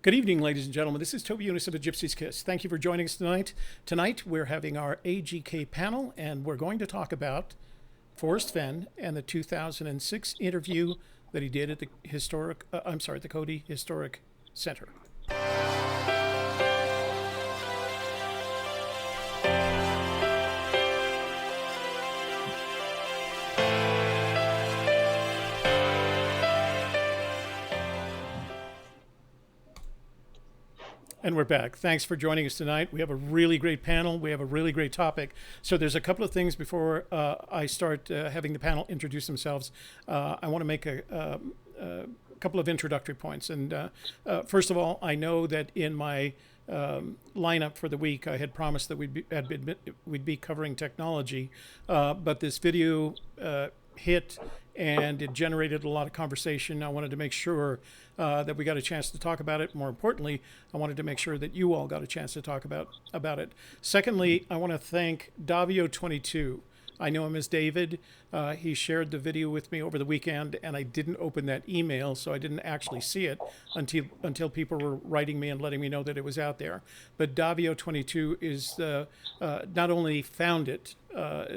Good evening, ladies and gentlemen. This is Toby Eunice of the Gypsy Kiss. Thank you for joining us tonight. Tonight, we're having our AGK panel, and we're going to talk about Forrest Fenn and the 2006 interview that he did at the Cody Historic Center. And we're back. Thanks for joining us tonight. We have a really great panel. We have a really great topic. So there's a couple of things before I start having the panel introduce themselves. I want to make a couple of introductory points. And first of all, I know that in my lineup for the week, I had promised that we'd be covering technology, but this video hit and it generated a lot of conversation. I wanted to make sure that we got a chance to talk about it. More importantly, I wanted to make sure that you all got a chance to talk about it. Secondly, I want to thank Davio22. I know him as David. He shared the video with me over the weekend, and I didn't open that email, so I didn't actually see it until people were writing me and letting me know that it was out there. But Davio22 is not only found it,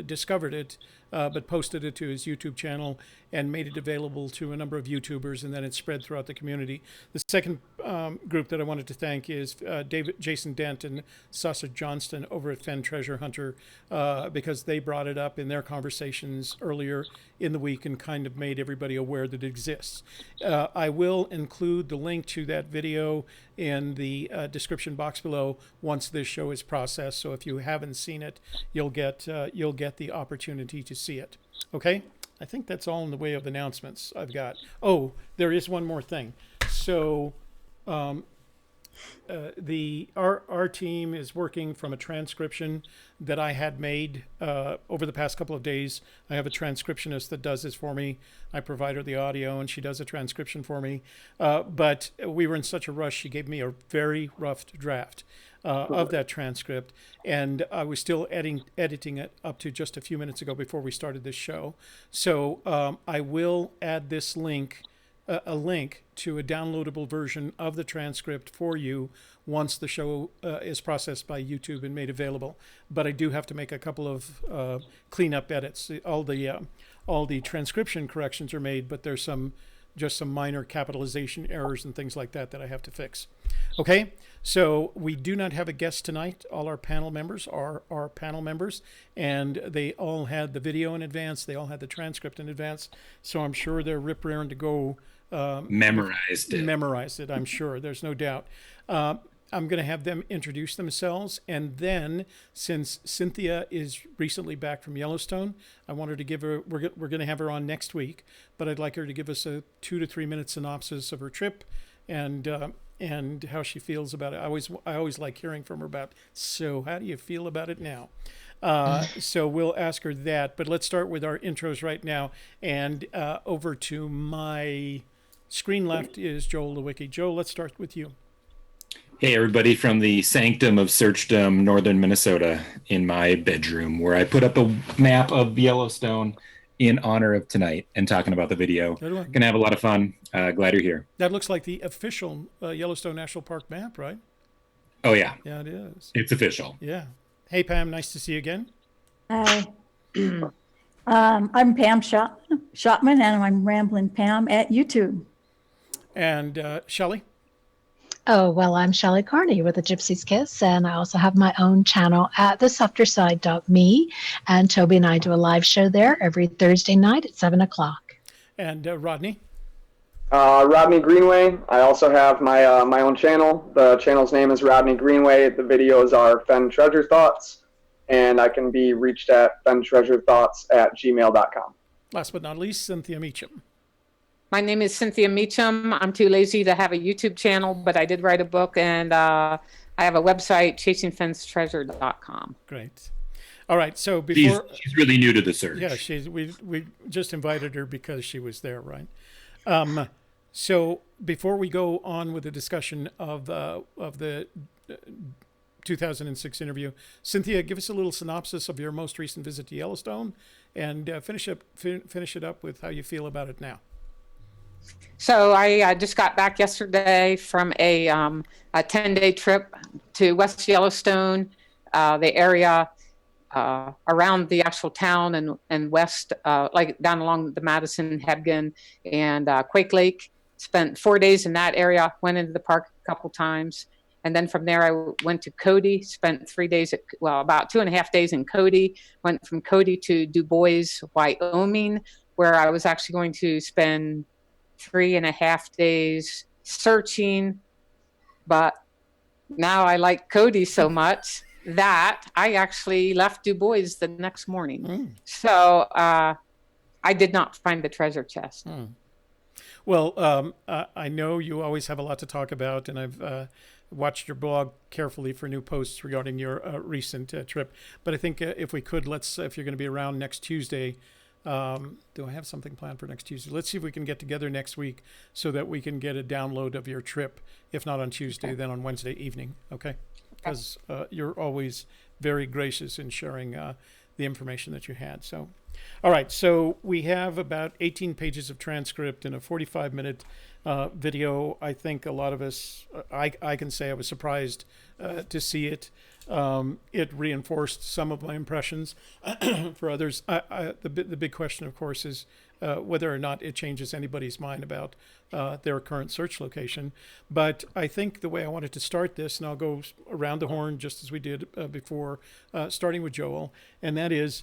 discovered it, but posted it to his YouTube channel and made it available to a number of YouTubers, and then it spread throughout the community. The second group that I wanted to thank is Jason Dent and Sausage Johnston over at Fenn Treasure Hunter, because they brought it up in their conversations earlier in the week and kind of made everybody aware that it exists. I will include the link to that video in the description box below once this show is processed. So if you haven't seen it, you'll get the opportunity to see it. Okay? I think that's all in the way of announcements I've got. Oh, there is one more thing. So our team is working from a transcription that I had made over the past couple of days. I have a transcriptionist that does this for me. I provide her the audio, and she does a transcription for me. But we were in such a rush, she gave me a very rough draft of that transcript, and I was still editing it up to just a few minutes ago before we started this show. So I will add this link, a link to a downloadable version of the transcript for you once the show is processed by YouTube and made available. But I do have to make a couple of cleanup edits. All the transcription corrections are made, but there's just some minor capitalization errors and things like that I have to fix. Okay, so we do not have a guest tonight. All our panel members are our panel members, and they all had the video in advance. They all had the transcript in advance. So I'm sure they're rip-raring to go. Memorized it, I'm sure. There's no doubt. I'm going to have them introduce themselves, and then since Cynthia is recently back from Yellowstone, I wanted to give her. We're going to have her on next week, but I'd like her to give us a 2 to 3 minute synopsis of her trip, and how she feels about it. I always like hearing from her about. So how do you feel about it now? So we'll ask her that, but let's start with our intros right now. And over to my screen left is Joel Lewicki. Joel, let's start with you. Hey, everybody, from the sanctum of Searchdom, northern Minnesota, in my bedroom, where I put up a map of Yellowstone in honor of tonight and talking about the video. Gonna have a lot of fun. Glad you're here. That looks like the official Yellowstone National Park map, right? Oh, yeah. Yeah, it is. It's official. Yeah. Hey, Pam, nice to see you again. Hi. I'm Pam Shotman, and I'm Ramblin' Pam at YouTube. And Shelley? Oh, well, I'm Shelley Carney with the Gypsy Kiss, and I also have my own channel at thesofterside.me, and Toby and I do a live show there every Thursday night at 7 o'clock. And Rodney? Rodney Greenway. I also have my own channel. The channel's name is Rodney Greenway. The videos are Fenn Treasure Thoughts, and I can be reached at fenntreasurethoughts@gmail.com. Last but not least, Cynthia Meacham. My name is Cynthia Meacham. I'm too lazy to have a YouTube channel, but I did write a book, and I have a website, chasingfennstreasure.com. Great. All right. So before she's really new to the search. Yeah, we just invited her because she was there, right? So before we go on with the discussion of the 2006 interview, Cynthia, give us a little synopsis of your most recent visit to Yellowstone, and finish it up with how you feel about it now. So I just got back yesterday from a 10-day trip to West Yellowstone, the area around the actual town and west, like down along the Madison, Hebgen, and Quake Lake. Spent 4 days in that area, went into the park a couple times. And then from there, I went to Cody, spent 3 days about 2.5 days in Cody, went from Cody to Du Bois, Wyoming, where I was actually going to spend 3.5 days searching. But now I like Cody so much that I actually left Du Bois the next morning. So I did not find the treasure chest. Well, I know you always have a lot to talk about, and I've watched your blog carefully for new posts regarding your recent trip. But I think if we could, if you're going to be around next Tuesday, do I have something planned for next Tuesday? Let's see if we can get together next week so that we can get a download of your trip. If not on Tuesday, then on Wednesday evening. Okay? Because you're always very gracious in sharing the information that you had. So, all right. So we have about 18 pages of transcript and a 45-minute video. I think a lot of us, I can say I was surprised to see it. It reinforced some of my impressions. For others, the big question, of course, is whether or not it changes anybody's mind about their current search location. But I think the way I wanted to start this, and I'll go around the horn just as we did before, starting with Joel, and that is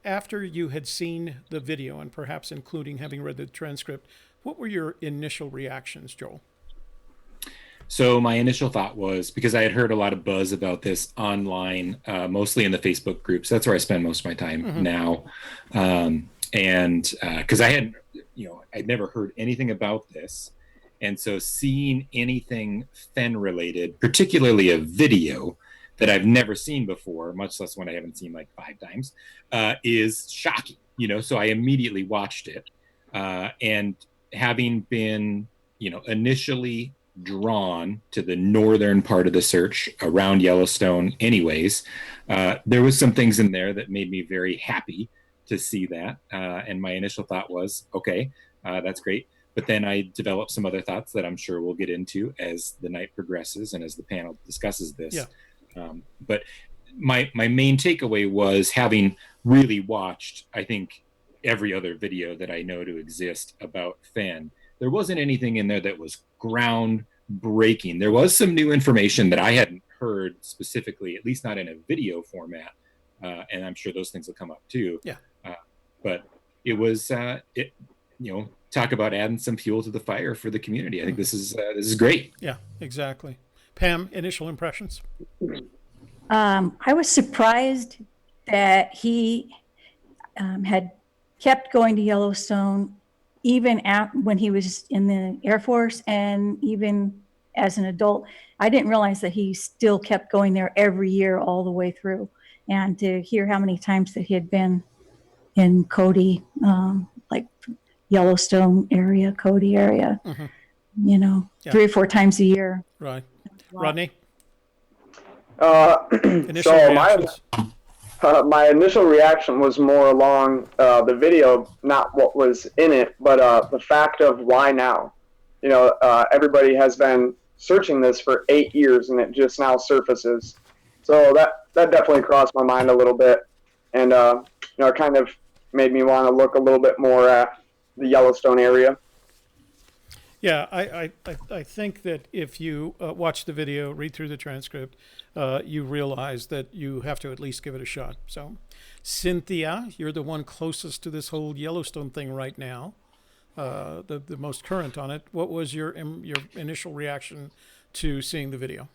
after you had seen the video and perhaps including having read the transcript, what were your initial reactions, Joel? So my initial thought was, because I had heard a lot of buzz about this online, mostly in the Facebook groups. That's where I spend most of my time now. And because I'd never heard anything about this. And so seeing anything Fenn related, particularly a video that I've never seen before, much less one I haven't seen like 5 times, is shocking, so I immediately watched it. And having been, initially drawn to the northern part of the search around Yellowstone anyways, there was some things in there that made me very happy to see that. And my initial thought was, okay, that's great. But then I developed some other thoughts that I'm sure we'll get into as the night progresses and as the panel discusses this. Yeah. But my main takeaway was, having really watched, I think, every other video that I know to exist about Fenn, there wasn't anything in there that was groundbreaking. There was some new information that I hadn't heard specifically, at least not in a video format. And I'm sure those things will come up too. Yeah. But it was, talk about adding some fuel to the fire for the community. I think this is great. Yeah, exactly. Pam, initial impressions? I was surprised that he had kept going to Yellowstone even when he was in the Air Force, and even as an adult. I didn't realize that he still kept going there every year all the way through. And to hear how many times that he had been in Cody, like Yellowstone area, Cody area, 3 or 4 times a year. Right. Rodney? My initial reaction was more along the video, not what was in it, but the fact of why now. Everybody has been searching this for 8 years, and it just now surfaces. So that definitely crossed my mind a little bit, and it kind of made me want to look a little bit more at the Yellowstone area. Yeah, I think that if you watch the video, read through the transcript, you realize that you have to at least give it a shot. So, Cynthia, you're the one closest to this whole Yellowstone thing right now, the most current on it. What was your initial reaction to seeing the video?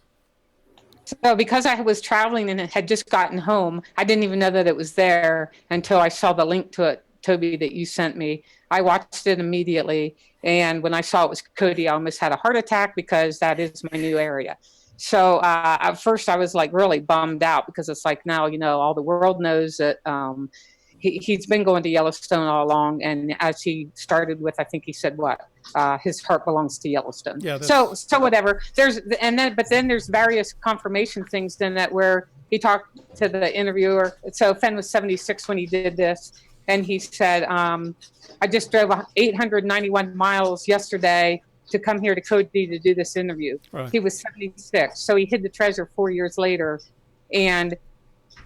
So because I was traveling and had just gotten home, I didn't even know that it was there until I saw the link to it, Toby, that you sent me. I watched it immediately. And when I saw it was Cody, I almost had a heart attack, because that is my new area. So at first I was like really bummed out, because it's like, now, all the world knows that he's been going to Yellowstone all along. And as he started with, I think he said his heart belongs to Yellowstone. Yeah, so whatever. But then there's various confirmation things in that where he talked to the interviewer. So Fenn was 76 when he did this. And he said, I just drove 891 miles yesterday to come here to Cody to do this interview. Right. He was 76, so he hid the treasure 4 years later. And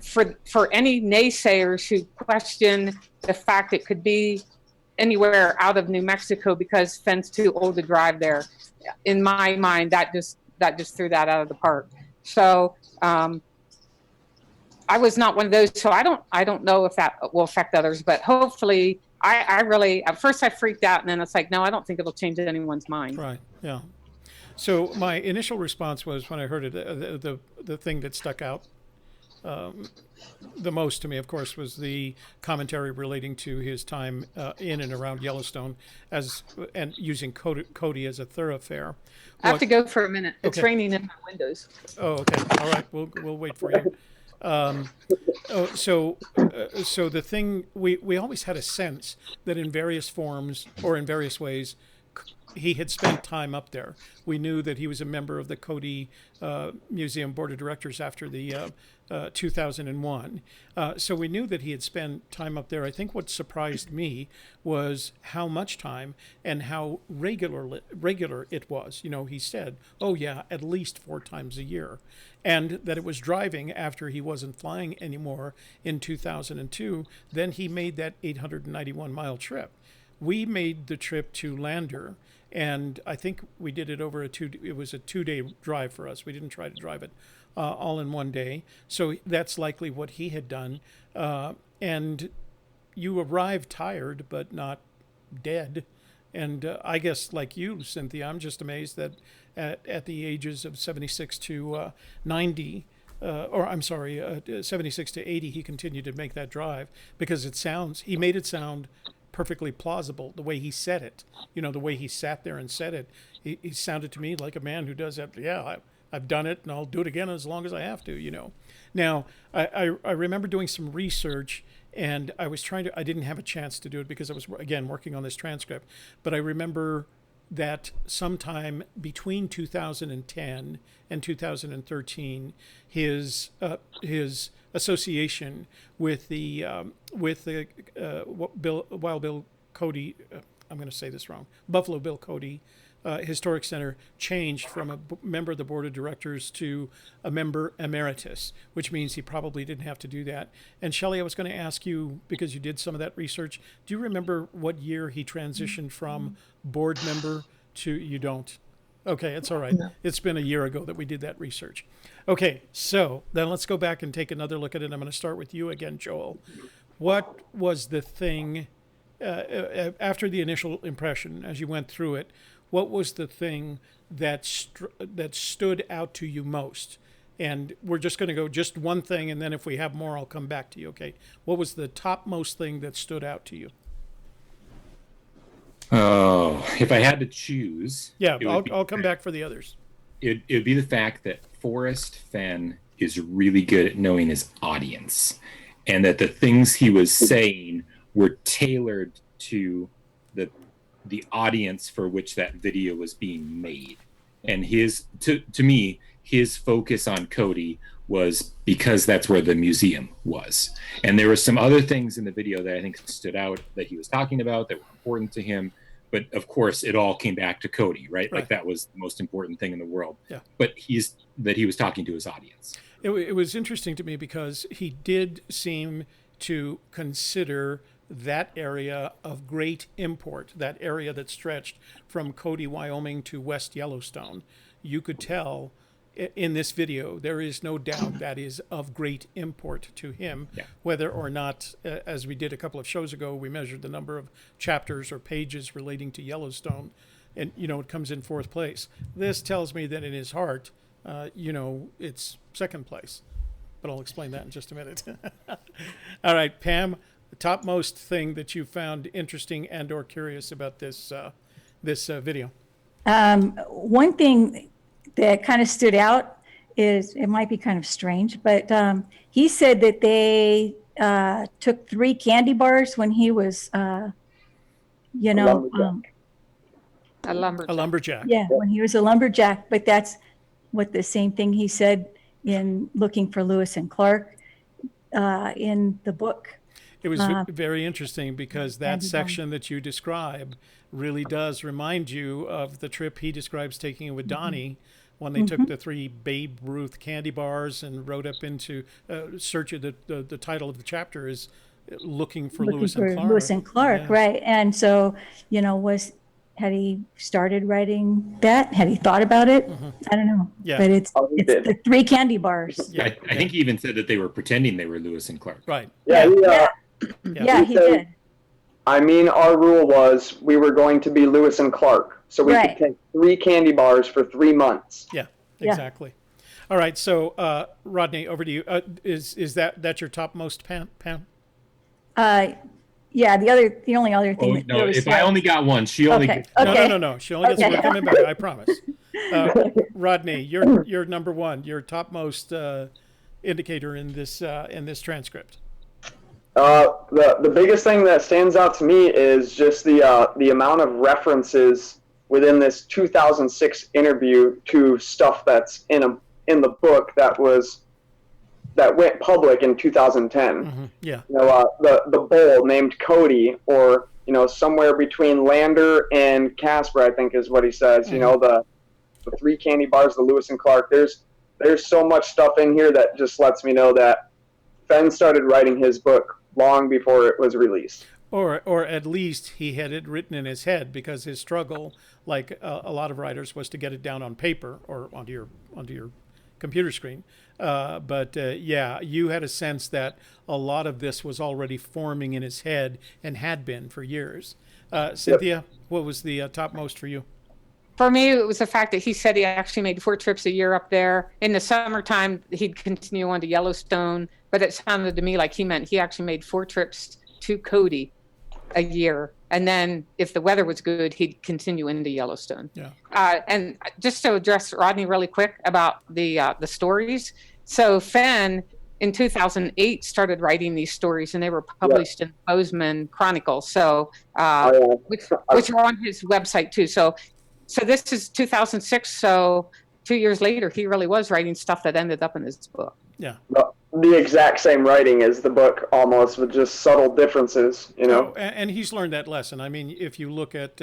for any naysayers who question the fact it could be anywhere out of New Mexico because Fenn's too old to drive there, in my mind, that just threw that out of the park. So I was not one of those. So I don't know if that will affect others, but hopefully. I really, at first I freaked out, and then it's like, no, I don't think it'll change anyone's mind. Right. Yeah. So my initial response was, when I heard it, the thing that stuck out the most to me, of course, was the commentary relating to his time in and around Yellowstone and using Cody as a thoroughfare. I have to go for a minute. It's Okay. raining in my windows. Oh, okay. All right. We'll wait for you. So the thing, we always had a sense that in various forms or in various ways, he had spent time up there. We knew that he was a member of the Cody Museum Board of Directors after the 2001. So we knew that he had spent time up there. I think what surprised me was how much time and how regular it was. You know, he said, oh yeah, at least 4 times a year. And that it was driving after he wasn't flying anymore in 2002. Then he made that 891-mile trip. We made the trip to Lander, and I think we did it over it was a 2-day drive for us. We didn't try to drive it all in one day. So that's likely what he had done. And you arrived tired, but not dead. And I guess like you, Cynthia, I'm just amazed that at the ages of 76 to 90, 76 to 80, he continued to make that drive, because he made it sound perfectly plausible the way he said it. You know, the way he sat there and said it. He sounded to me like a man who does that. Yeah, I've done it, and I'll do it again as long as I have to, you know. Now, I remember doing some research, and I didn't have a chance to do it because I was, again, working on this transcript. But I remember that sometime between 2010 and 2013, his association with the Wild Bill Cody, I'm going to say this wrong, Buffalo Bill Cody Historic Center changed from a member of the board of directors to a member emeritus, which means he probably didn't have to do that. And Shelley, I was going to ask you, because you did some of that research, do you remember what year he transitioned from board member to, you don't? Okay, it's all right. No. It's been a year ago that we did that research. Okay, so then let's go back and take another look at it. I'm going to start with you again, Joel. What was the thing, after the initial impression, as you went through it, what was the thing that stood out to you most? And we're just going to go just one thing, and then if we have more, I'll come back to you, okay? What was the topmost thing that stood out to you? Oh, if I had to choose... Yeah, I'll come back for the others. It would be the fact that Forrest Fenn is really good at knowing his audience, and that the things he was saying were tailored to the audience for which that video was being made. And to me, his focus on Cody was because that's where the museum was. And there were some other things in the video that I think stood out that he was talking about that were important to him. But of course, it all came back to Cody, right? Like that was the most important thing in the world. Yeah. But he was talking to his audience. It was interesting to me because he did seem to consider that area of great import, that area that stretched from Cody, Wyoming to West Yellowstone. You could tell in this video, there is no doubt that is of great import to him, whether or not, as we did a couple of shows ago, we measured the number of chapters or pages relating to Yellowstone, and, you know, it comes in 4th place. This tells me that in his heart, it's 2nd place, but I'll explain that in just a minute. All right, Pam, the topmost thing that you found interesting and or curious about this video? One thing that kind of stood out is, it might be kind of strange, but he said that they took 3 candy bars when he was, a lumberjack. Yeah, when he was a lumberjack, but that's what the same thing he said in Looking for Lewis and Clark in the book. It was very interesting because that section that you describe really does remind you of the trip he describes taking with Donnie when they took the 3 Babe Ruth candy bars and rode up into search of the title of the chapter is looking for Lewis and Clark. Lewis and Clark, right. And so, had he started writing that? Had he thought about it? I don't know. Yeah. But it's the 3 candy bars. Yeah, I think he even said that they were pretending they were Lewis and Clark. Right. Yeah, He did. I mean, our rule was we were going to be Lewis and Clark, so we could take 3 candy bars for 3 months. Yeah, exactly. All right, so Rodney, over to you. Is that your topmost, Pam? Yeah, the only other thing. Oh, no, if I only got one, she only gets No. She only gets one coming back, I promise. Rodney, you're number 1, your topmost indicator in this transcript. The biggest thing that stands out to me is just the amount of references within this 2006 interview to stuff that's in the book that went public in 2010. Yeah. The bull named Cody, or somewhere between Lander and Casper, I think is what he says. The 3 candy bars, the Lewis and Clark. There's so much stuff in here that just lets me know that Fenn started writing his book long before it was released. Or at least he had it written in his head, because his struggle, like a lot of writers, was to get it down on paper or onto your computer screen. But you had a sense that a lot of this was already forming in his head and had been for years. Cynthia, what was the topmost for you? For me, it was the fact that he said he actually made 4 trips a year up there. In the summertime, he'd continue on to Yellowstone, but it sounded to me like he meant he actually made 4 trips to Cody a year. And then if the weather was good, he'd continue into Yellowstone. Yeah. And just to address Rodney really quick about the stories. So Fenn, in 2008, started writing these stories, and they were published in Bozeman Chronicle. So, which are on his website too. So this is 2006. So 2 years later, he really was writing stuff that ended up in his book. Yeah. The exact same writing as the book, almost, with just subtle differances, And he's learned that lesson. I mean, if you look at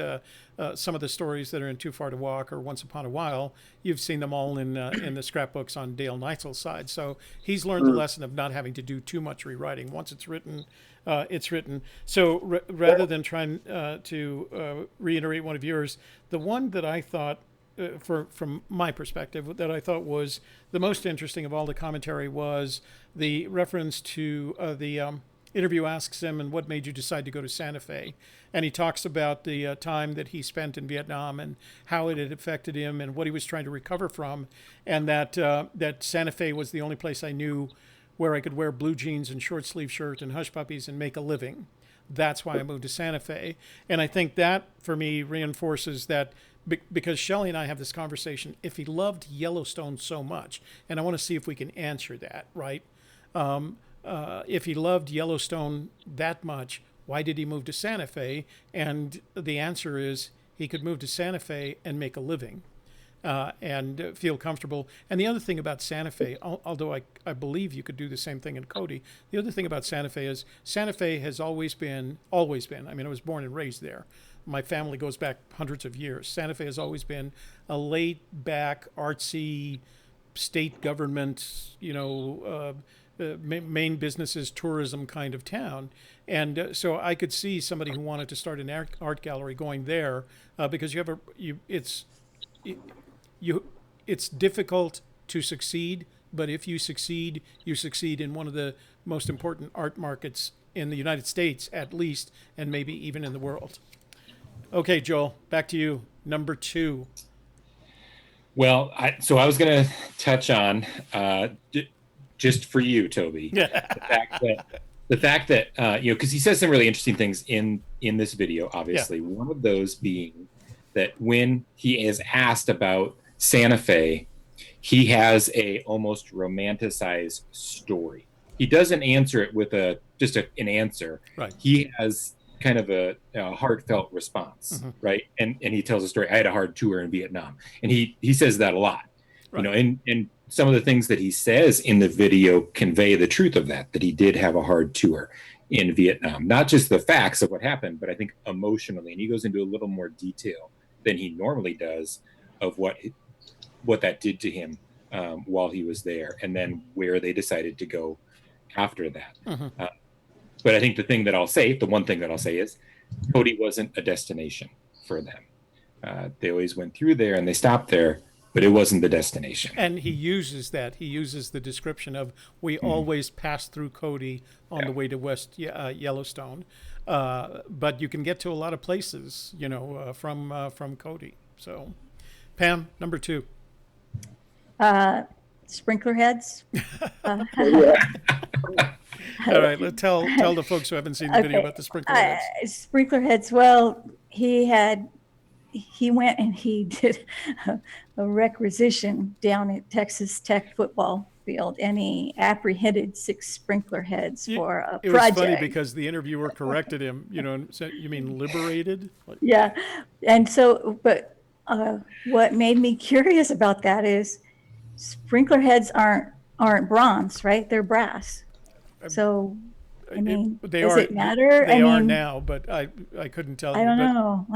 some of the stories that are in Too Far to Walk or Once Upon a While, you've seen them all in the scrapbooks on Dale Neitzel's side. So he's learned the lesson of not having to do too much rewriting. Once it's written, it's written. So rather than trying to reiterate one of yours, the one that I thought, from my perspective, that I thought was the most interesting of all the commentary was the reference to the interview asks him, and what made you decide to go to Santa Fe? And he talks about the time that he spent in Vietnam and how it had affected him and what he was trying to recover from, and that Santa Fe was the only place I knew where I could wear blue jeans and short sleeve shirt and hush puppies and make a living. That's why I moved to Santa Fe. And I think that, for me, reinforces that, because Shelley and I have this conversation, if he loved Yellowstone so much, and I want to see if we can answer that, right? If he loved Yellowstone that much, why did he move to Santa Fe? And the answer is he could move to Santa Fe and make a living and feel comfortable. And the other thing about Santa Fe, although I believe you could do the same thing in Cody, the other thing about Santa Fe is Santa Fe has always been, I mean, I was born and raised there. My family goes back hundreds of years. Santa Fe has always been a laid-back, artsy, state government, main businesses, tourism kind of town. And so I could see somebody who wanted to start an art gallery going there because it's difficult to succeed, but if you succeed in one of the most important art markets in the United States, at least, and maybe even in the world. Okay, Joel, back to you. Number 2. Well, I was going to touch on, just for you, Toby, the fact that because he says some really interesting things in this video, obviously. Yeah. One of those being that when he is asked about Santa Fe, he has a almost romanticized story. He doesn't answer it with an answer. Right. He has kind of a heartfelt response, right? And he tells a story. I had a hard tour in Vietnam, and he says that a lot, right. And some of the things that he says in the video convey the truth of that he did have a hard tour. in Vietnam. Not just the facts of what happened, but I think emotionally, and he goes into a little more detail than he normally does of what that did to him while he was there, and then where they decided to go after that. But I think the one thing that I'll say is Cody wasn't a destination for them. They always went through there and they stopped there, but it wasn't the destination. And he uses that. He uses the description of we always pass through Cody on the way to West Yellowstone. But you can get to a lot of places, from Cody. So, Pam, number 2. Sprinkler heads. All right, let's tell the folks who haven't seen the video about the sprinkler heads. Sprinkler heads. Well, he went and he did a requisition down at Texas Tech football field, and he apprehended 6 sprinkler heads for a project. It was funny because the interviewer corrected him. And said, "You mean liberated?" Yeah, and so, but what made me curious about that is sprinkler heads aren't bronze, right? They're brass. So, I mean, does it matter? They are now, but I couldn't tell you. I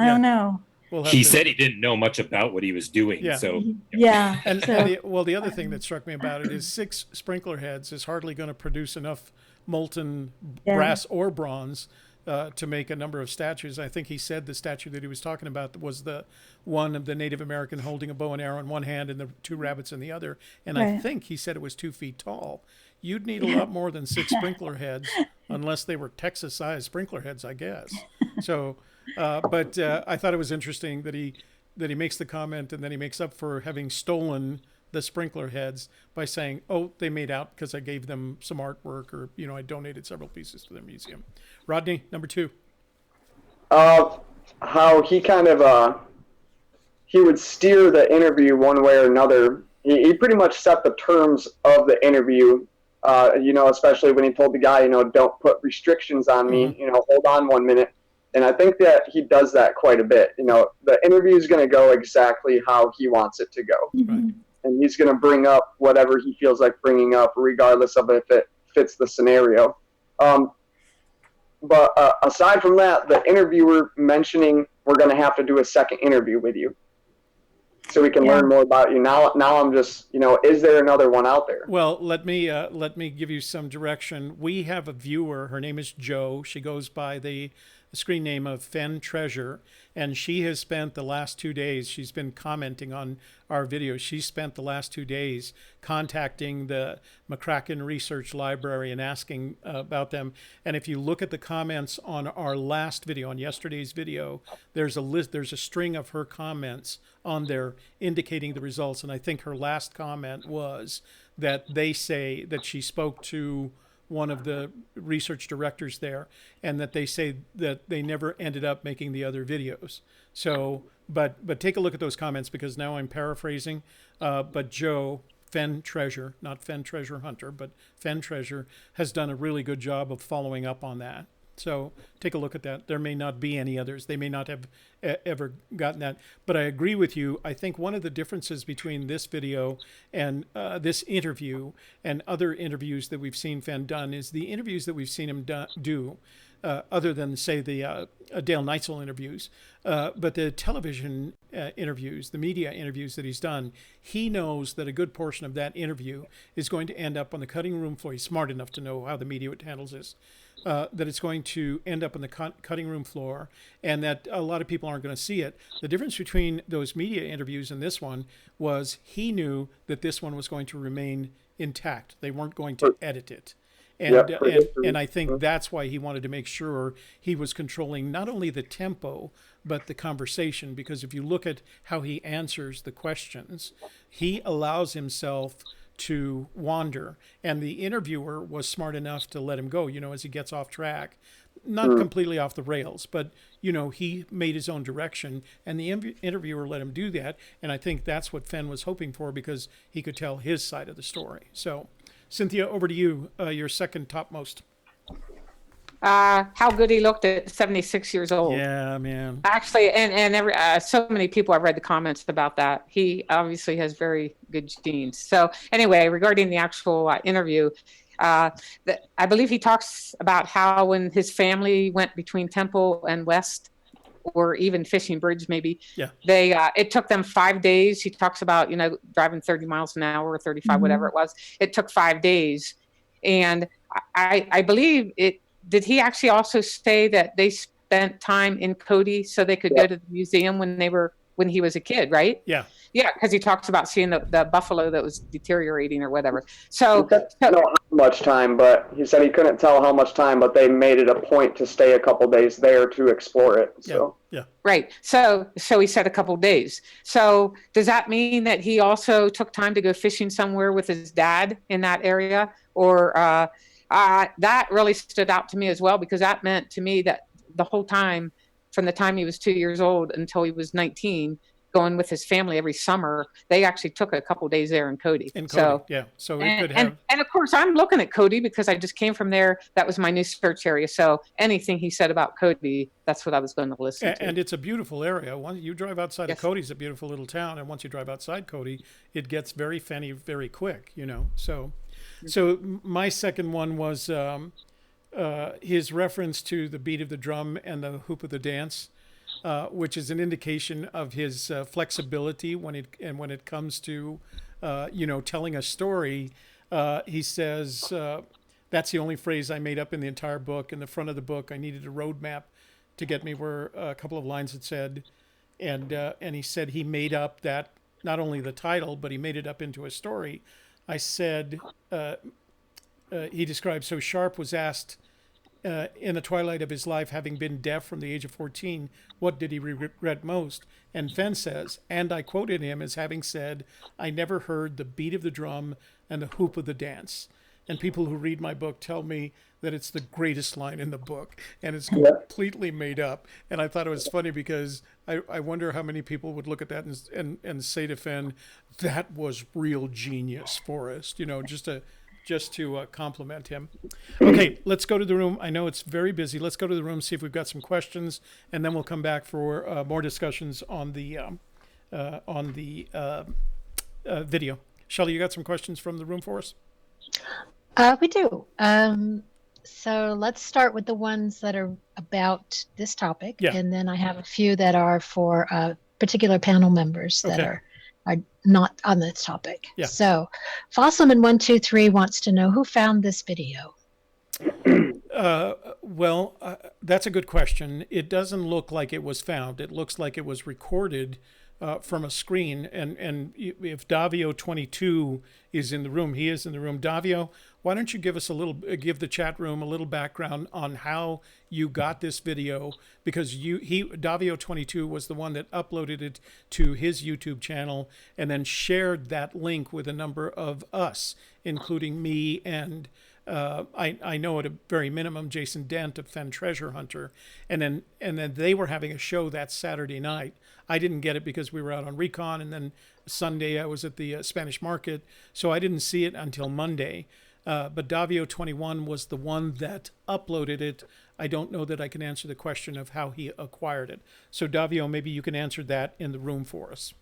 don't know. He said he didn't know much about what he was doing. Yeah. So yeah. And the other thing that struck me about it is 6 sprinkler heads is hardly going to produce enough molten brass or bronze to make a number of statues. I think he said the statue that he was talking about was the one of the Native American holding a bow and arrow in one hand and the 2 rabbits in the other. And I think he said it was 2 feet tall. You'd need a lot more than 6 sprinkler heads unless they were Texas-sized sprinkler heads, I guess. So, but I thought it was interesting that he makes the comment and then he makes up for having stolen the sprinkler heads by saying, "Oh, they made out because I gave them some artwork, or I donated several pieces to their museum." Rodney, number 2. How he kind of he would steer the interview one way or another. He pretty much set the terms of the interview. Especially when he told the guy, don't put restrictions on me. Hold on 1 minute. And I think that he does that quite a bit. The interview is going to go exactly how he wants it to go. Right. And he's going to bring up whatever he feels like bringing up, regardless of if it fits the scenario. But aside from that, the interviewer mentioning we're going to have to do a second interview with you so we can learn more about you. Now I'm just, is there another one out there? Well, let me give you some direction. We have a viewer. Her name is Jo. She goes by the screen name of Fenn Treasure, and she has spent the last 2 days, she's been commenting on our videos. She spent the last 2 days contacting the McCracken Research Library and asking about them. And if you look at the comments on our last video, on yesterday's video, there's a string of her comments on there indicating the results. And I think her last comment was that they say that she spoke to one of the research directors there, and that they say that they never ended up making the other videos. So, but take a look at those comments, because now I'm paraphrasing. But Jo, Fenn Treasure, not Fenn Treasure Hunter, but Fenn Treasure, has done a really good job of following up on that. So take a look at that. There may not be any others. They may not have ever gotten that. But I agree with you. I think one of the differences between this video and this interview and other interviews that we've seen Fenn done is the interviews that we've seen him do, other than, say, the Dale Neitzel interviews, but the television interviews, the media interviews that he's done, he knows that a good portion of that interview is going to end up on the cutting room floor. He's smart enough to know how the media handles this. That it's going to end up on the cutting room floor, and that a lot of people aren't going to see it. The difference between those media interviews and this one was he knew that this one was going to remain intact. They weren't going to edit it. And I think that's why he wanted to make sure he was controlling not only the tempo, but the conversation. Because if you look at how he answers the questions, he allows himself to wander, and the interviewer was smart enough to let him go, as he gets off track, not completely off the rails, but he made his own direction, and the interviewer let him do that. And I think that's what Fenn was hoping for, because he could tell his side of the story. So Cynthia, over to you, your second topmost. How good he looked at 76 years old. Yeah, man. Actually, so many people have read the comments about that. He obviously has very good genes. So anyway, regarding the actual interview, I believe he talks about how when his family went between Temple and West, or even Fishing Bridge, maybe, Yeah. It took them 5 days. He talks about, driving 30 miles an hour or 35, whatever it was. It took 5 days. And I believe did he actually also say that they spent time in Cody so they could go to the museum when he was a kid, right? Yeah. Yeah, because he talks about seeing the buffalo that was deteriorating or whatever. So, not much time, but he said he couldn't tell how much time, but they made it a point to stay a couple days there to explore it. So yeah. Right. So he said a couple days. So does that mean that he also took time to go fishing somewhere with his dad in that area? Or that really stood out to me as well, because that meant to me that the whole time, from the time he was 2 years old until he was 19, going with his family every summer, they actually took a couple days there in Cody. So it could have. And of course, I'm looking at Cody because I just came from there. That was my new search area. So anything he said about Cody, that's what I was going to listen to. And it's a beautiful area. Once you drive outside of Cody, it's a beautiful little town. And once you drive outside Cody, it gets very fenny very quick, So my second one was his reference to the beat of the drum and the hoop of the dance. Which is an indication of his flexibility when it comes to, telling a story. He says, that's the only phrase I made up in the entire book. In the front of the book, I needed a roadmap to get me where a couple of lines had said. And he said he made up that, not only the title, but he made it up into a story. I said, he described, so Sharp was asked, in the twilight of his life, having been deaf from the age of 14, what did he regret most? And Fenn says, and I quoted him as having said, I never heard the beat of the drum and the hoop of the dance. And people who read my book tell me that it's the greatest line in the book, and it's completely made up. And I thought it was funny because I wonder how many people would look at that and say to Fenn, that was real genius, Forrest, just to compliment him. Okay, let's go to the room. I know it's very busy. Let's go to the room, see if we've got some questions, and then we'll come back for more discussions on the video. Shelley, you got some questions from the room for us? We do. So let's start with the ones that are about this topic, and then I have a few that are for particular panel members that are not on this topic. So Fossilman123 wants to know who found this video. That's a good question. It doesn't look like it was found. It looks like it was recorded from a screen. And if Davio22 is in the room, he is in the room. Davio, why don't you give the chat room a little background on how you got this video? Because Davio22 was the one that uploaded it to his YouTube channel and then shared that link with a number of us, including me and I know at a very minimum Jason Dent of Fenn Treasure Hunter, and then they were having a show that Saturday night. I didn't get it because we were out on recon, and then Sunday I was at the Spanish Market, so I didn't see it until Monday. But Davio21 was the one that uploaded it. I don't know that I can answer the question of how he acquired it. So Davio, maybe you can answer that in the room for us.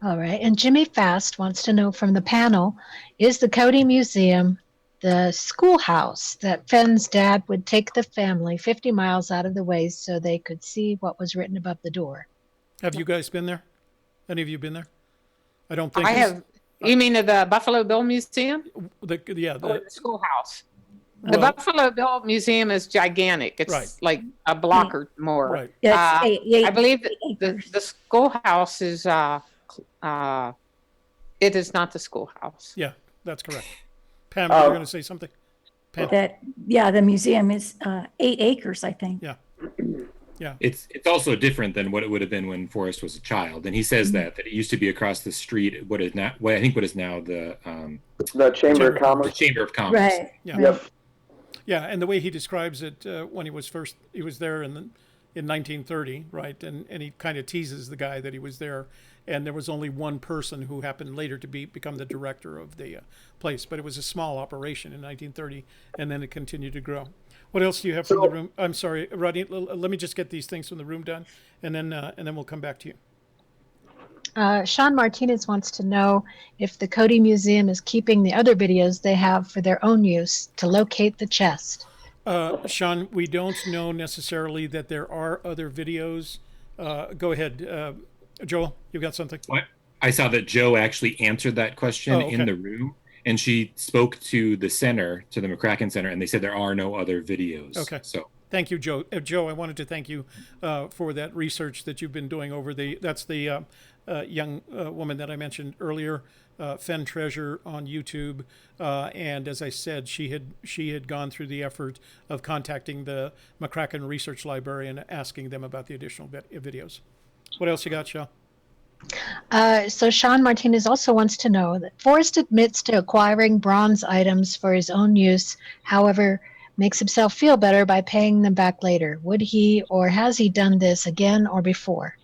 All right. And Jimmy Fast wants to know from the panel, is the Cody Museum the schoolhouse that Fenn's dad would take the family 50 miles out of the way so they could see what was written above the door? Have you guys been there? Any of you been there? I don't think I have. You mean the Buffalo Bill Museum? The schoolhouse. The Buffalo Bill Museum is gigantic. It's like a block or more. Right. I believe that the schoolhouse is. It is not the schoolhouse. Yeah, that's correct. Pam, you were going to say something? Pam? The museum is 8 acres, I think. Yeah. Yeah. It's also different than what it would have been when Forrest was a child, and he says that it used to be across the street. What is now the Chamber of Commerce. The Chamber of Commerce. Right. Yeah. Yep. Yeah, and the way he describes it when he was there in 1930, right? And he kind of teases the guy that he was there, and there was only one person who happened later to become the director of the place, but it was a small operation in 1930, and then it continued to grow. What else do you have from the room? I'm sorry, Rodney. Let me just get these things from the room done, and then we'll come back to you. Sean Martinez wants to know if the Cody Museum is keeping the other videos they have for their own use to locate the chest. Sean, we don't know necessarily that there are other videos. Go ahead, Joel. You've got something. What? I saw that Joe actually answered that question in the room, and she spoke to the center, to the McCracken Center, and they said there are no other videos. Okay. So thank you, Joe. Joe, I wanted to thank you for that research that you've been doing over that's the young woman that I mentioned earlier, Fenn Treasure on YouTube. And as I said, she had gone through the effort of contacting the McCracken Research Library and asking them about the additional videos. What else you got, Shel? So Sean Martinez also wants to know that Forrest admits to acquiring bronze items for his own use, however, makes himself feel better by paying them back later. Would he or has he done this again or before?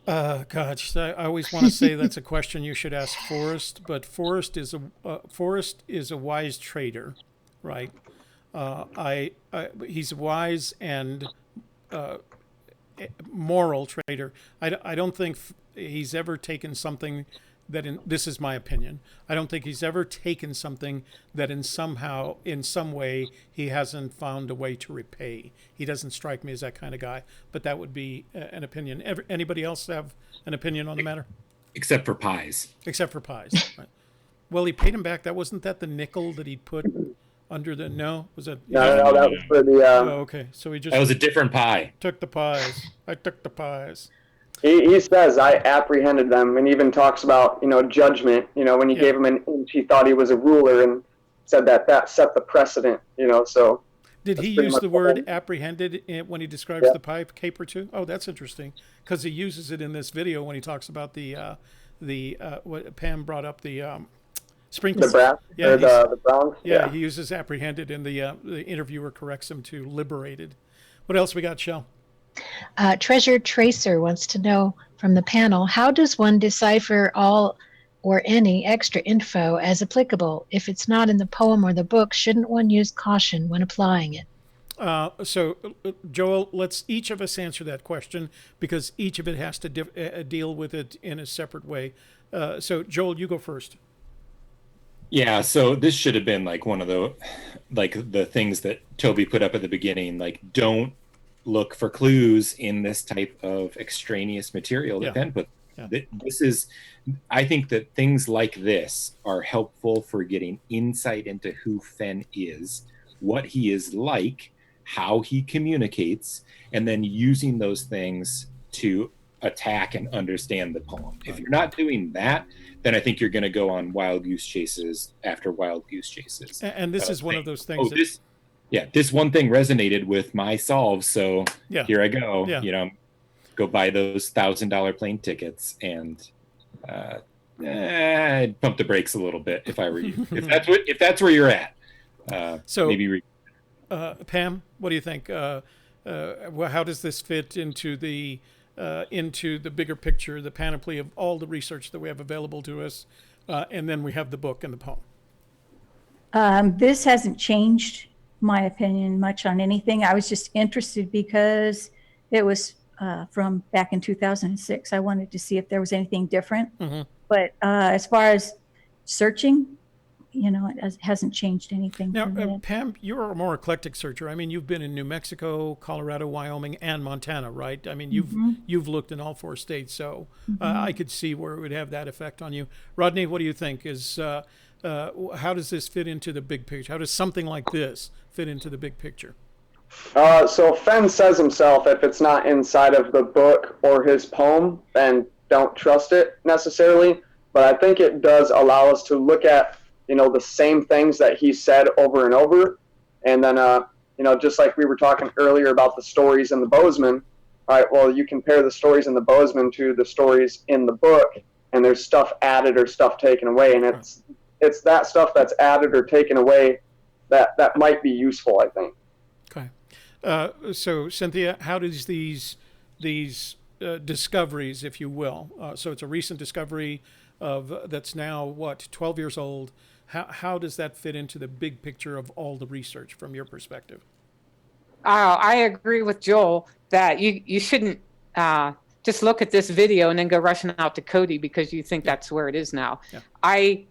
Gosh, I always want to say that's a question you should ask Forrest, but Forrest is a wise trader, right? He's a wise and moral trader. I don't think he's ever taken something that this is my opinion. I don't think he's ever taken something that in some way he hasn't found a way to repay. He doesn't strike me as that kind of guy, but that would be an opinion. Anybody else have an opinion on the matter? Except for pies. Except for pies. Right. Well, he paid him back. Wasn't that the nickel that he put under the? No, was that? No, that was for the. Oh, okay, so he just. That was a different pie. Took the pies. I took the pies. He says I apprehended them, and even talks about judgment. When he gave him an inch, he thought he was a ruler, and said that set the precedent. So. Did he use the word apprehended when he describes the pipe caper too? Oh, that's interesting, because he uses it in this video when he talks about what Pam brought up, the sprinkles. The brass, or the bronze. Yeah, he uses apprehended, and the interviewer corrects him to liberated. What else we got, Shel? Treasure Tracer wants to know from the panel, how does one decipher all or any extra info as applicable? If it's not in the poem or the book, shouldn't one use caution when applying it? So, Joel, let's each of us answer that question, because each of it has to deal with it in a separate way. So, Joel, you go first. Yeah, so this should have been like one of the things that Toby put up at the beginning, like don't look for clues in this type of extraneous material that Fenn put. This is, I think that things like this are helpful for getting insight into who Fenn is, what he is like, how he communicates, and then using those things to attack and understand the poem. If you're not doing that, then I think you're going to go on wild goose chases after wild goose chases. And this is one of those things. This one thing resonated with my solve, so here I go. Yeah. Go buy those $1,000 plane tickets, and I'd pump the brakes a little bit if I were you. if that's where you're at. Maybe. Pam, what do you think? How does this fit into the bigger picture, the panoply of all the research that we have available to us, and then we have the book and the poem? This hasn't changed my opinion much on anything. I was just interested because it was from back in 2006. I wanted to see if there was anything different. Mm-hmm. But as far as searching, it hasn't changed anything. Now, Pam, you're a more eclectic searcher. I mean, you've been in New Mexico, Colorado, Wyoming, and Montana, right? I mean, you've looked in all 4 states, so I could see where it would have that effect on you. Rodney, what do you think? How does this fit into the big picture? How does something like this fit into the big picture? So Fenn says himself, if it's not inside of the book or his poem, then don't trust it necessarily. But I think it does allow us to look at, the same things that he said over and over. And then, just like we were talking earlier about the stories in the Bozeman, all right, well, you compare the stories in the Bozeman to the stories in the book, and there's stuff added or stuff taken away. And it's that stuff that's added or taken away that might be useful, I think. Okay. So, Cynthia, how does these discoveries, if you will, so it's a recent discovery that's now, 12 years old. How does that fit into the big picture of all the research from your perspective? I agree with Joel that you shouldn't just look at this video and then go rushing out to Cody because you think that's where it is now. Yeah. I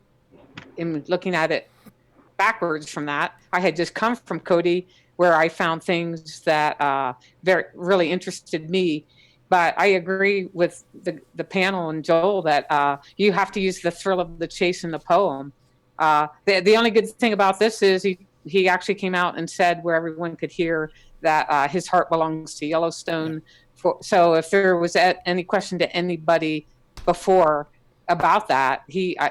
am looking at it backwards from that. I had just come from Cody where I found things that really interested me. But I agree with the panel and Joel that you have to use the thrill of the chase in the poem. The only good thing about this is he actually came out and said where everyone could hear that his heart belongs to Yellowstone. So if there was any question to anybody before about that,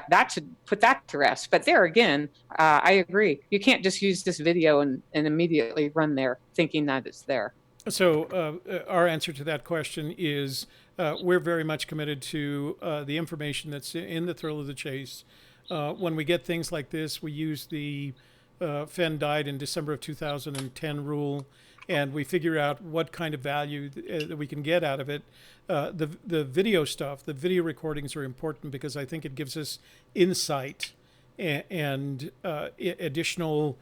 that should put that to rest. But there again, I agree. You can't just use this video and immediately run there thinking that it's there. So our answer to that question is we're very much committed to the information that's in the thrill of the chase. When we get things like this, we use the Fenn died in December of 2010 rule, and we figure out what kind of value that we can get out of it. The video stuff, the video recordings are important because I think it gives us insight and additional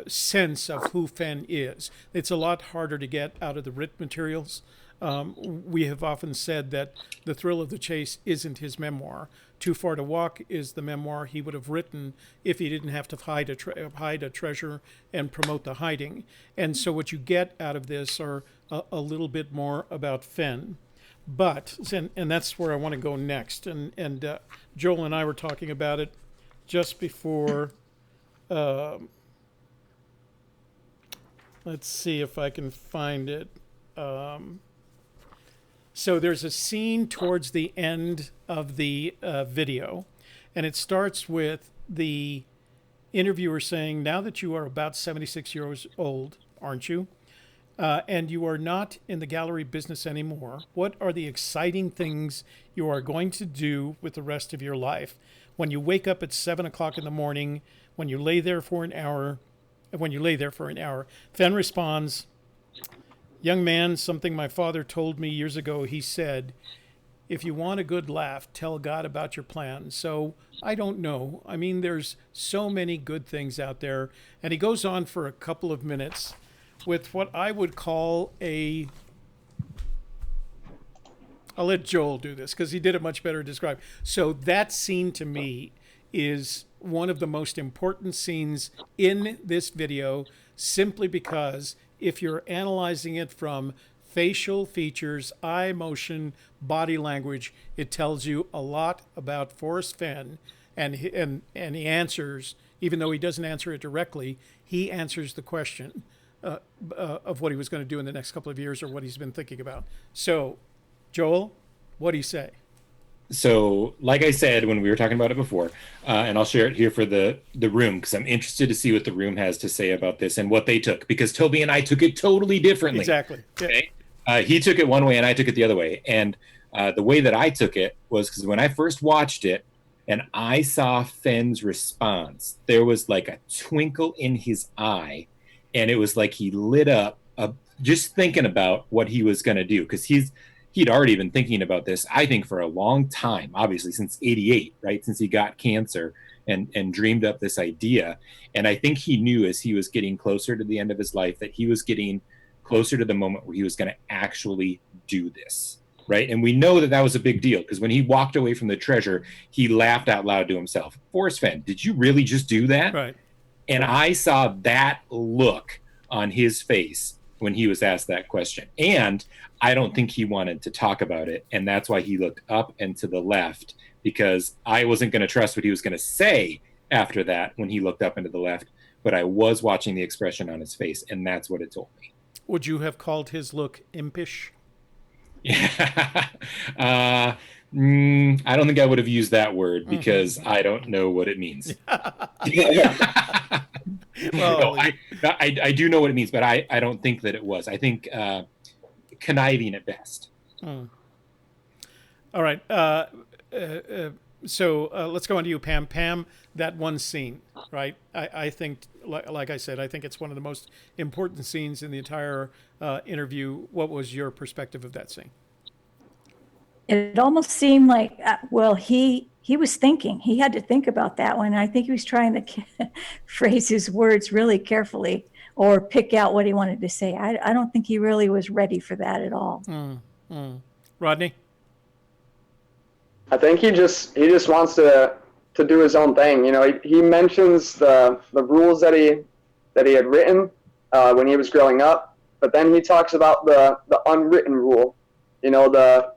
sense of who Fenn is. It's a lot harder to get out of the written materials. We have often said that The Thrill of the Chase isn't his memoir. Too Far to Walk is the memoir he would have written if he didn't have to hide a treasure and promote the hiding. And so what you get out of this are a little bit more about Fenn. But, and that's where I want to go next. And Joel and I were talking about it just before. Let's see if I can find it. So there's a scene towards the end of the video, and it starts with the interviewer saying, now that you are about 76 years old, aren't you? And you are not in the gallery business anymore. What are the exciting things you are going to do with the rest of your life? When you wake up at 7 o'clock in the morning, when you lay there for an hour, Fenn responds, young man, something my father told me years ago. He said, if you want a good laugh, tell God about your plan. So I don't know. I mean, there's so many good things out there. And he goes on for a couple of minutes with what I would call I'll let Joel do this because he did it much better to describe. So that scene to me is one of the most important scenes in this video, simply because if you're analyzing it from facial features, eye motion, body language, it tells you a lot about Forrest Fenn, and he answers, even though he doesn't answer it directly, he answers the question of what he was going to do in the next couple of years or what he's been thinking about. So, Joel, what do you say? So, like I said when we were talking about it before, and I'll share it here for the room because I'm interested to see what the room has to say about this and what they took, because Toby and I took it totally differently. Exactly. Okay. He took it one way and I took it the other way. And the way that I took it was because when I first watched it and I saw Fenn's response, there was like a twinkle in his eye, and it was like he lit up just thinking about what he was going to do, because he'd already been thinking about this, I think, for a long time, obviously since '88, right? Since he got cancer and dreamed up this idea. And I think he knew as he was getting closer to the end of his life that he was getting closer to the moment where he was going to actually do this, right? And we know that that was a big deal, because when he walked away from the treasure, he laughed out loud to himself. Forrest Fenn, did you really just do that? Right. And I saw that look on his face when he was asked that question. And I don't think he wanted to talk about it. And that's why he looked up and to the left, because I wasn't going to trust what he was going to say after that when he looked up and to the left. But I was watching the expression on his face, and that's what it told me. Would you have called his look impish? Yeah. I don't think I would have used that word, because I don't know what it means. Well, no, I do know what it means, but I don't think that it was. I think conniving at best. All right. So let's go on to you, Pam. Pam, that one scene, right? I think, like I said, I think it's one of the most important scenes in the entire interview. What was your perspective of that scene? It almost seemed like, well, he was thinking. He had to think about that one. I think he was trying to phrase his words really carefully or pick out what he wanted to say. I don't think he really was ready for that at all. Rodney? I think he just wants to do his own thing. You know, he mentions the rules that he had written when he was growing up, but then he talks about the unwritten rule. You know, the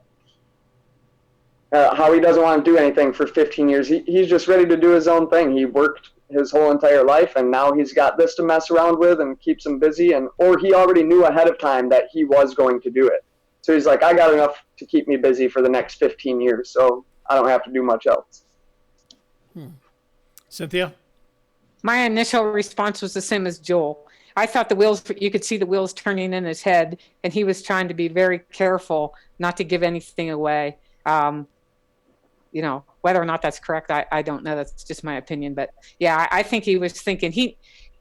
how he doesn't want to do anything for 15 years. He's just ready to do his own thing. He worked his whole entire life, and now he's got this to mess around with and keeps him busy. Or he already knew ahead of time that he was going to do it. So he's like, I got enough to keep me busy for the next 15 years, so I don't have to do much else. Cynthia? My initial response was the same as Joel. I thought you could see the wheels turning in his head, and he was trying to be very careful not to give anything away. You know, whether or not that's correct, I don't know. That's just my opinion. But yeah, I think he was thinking he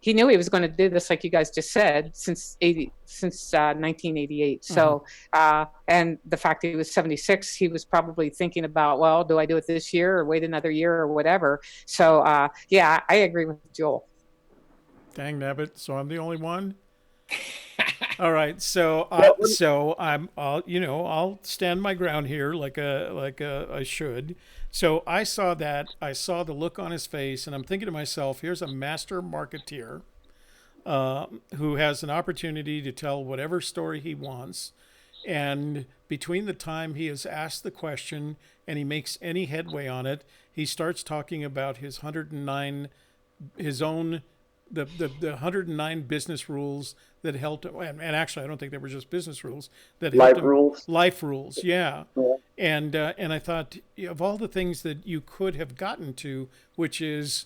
knew he was going to do this, like you guys just said, since 1988. So, and the fact that he was 76, he was probably thinking about, well, do I do it this year or wait another year or whatever? So, yeah, I agree with Joel. Dang nabbit! So I'm the only one. All right, so I'll stand my ground here like I should. So I saw the look on his face, and I'm thinking to myself, here's a master marketeer who has an opportunity to tell whatever story he wants, and between the time he has asked the question and he makes any headway on it, he starts talking about his 109, his own. The 109 business rules that helped, and actually I don't think they were just business rules that helped life rules, yeah. And I thought, of all the things that you could have gotten to, which is,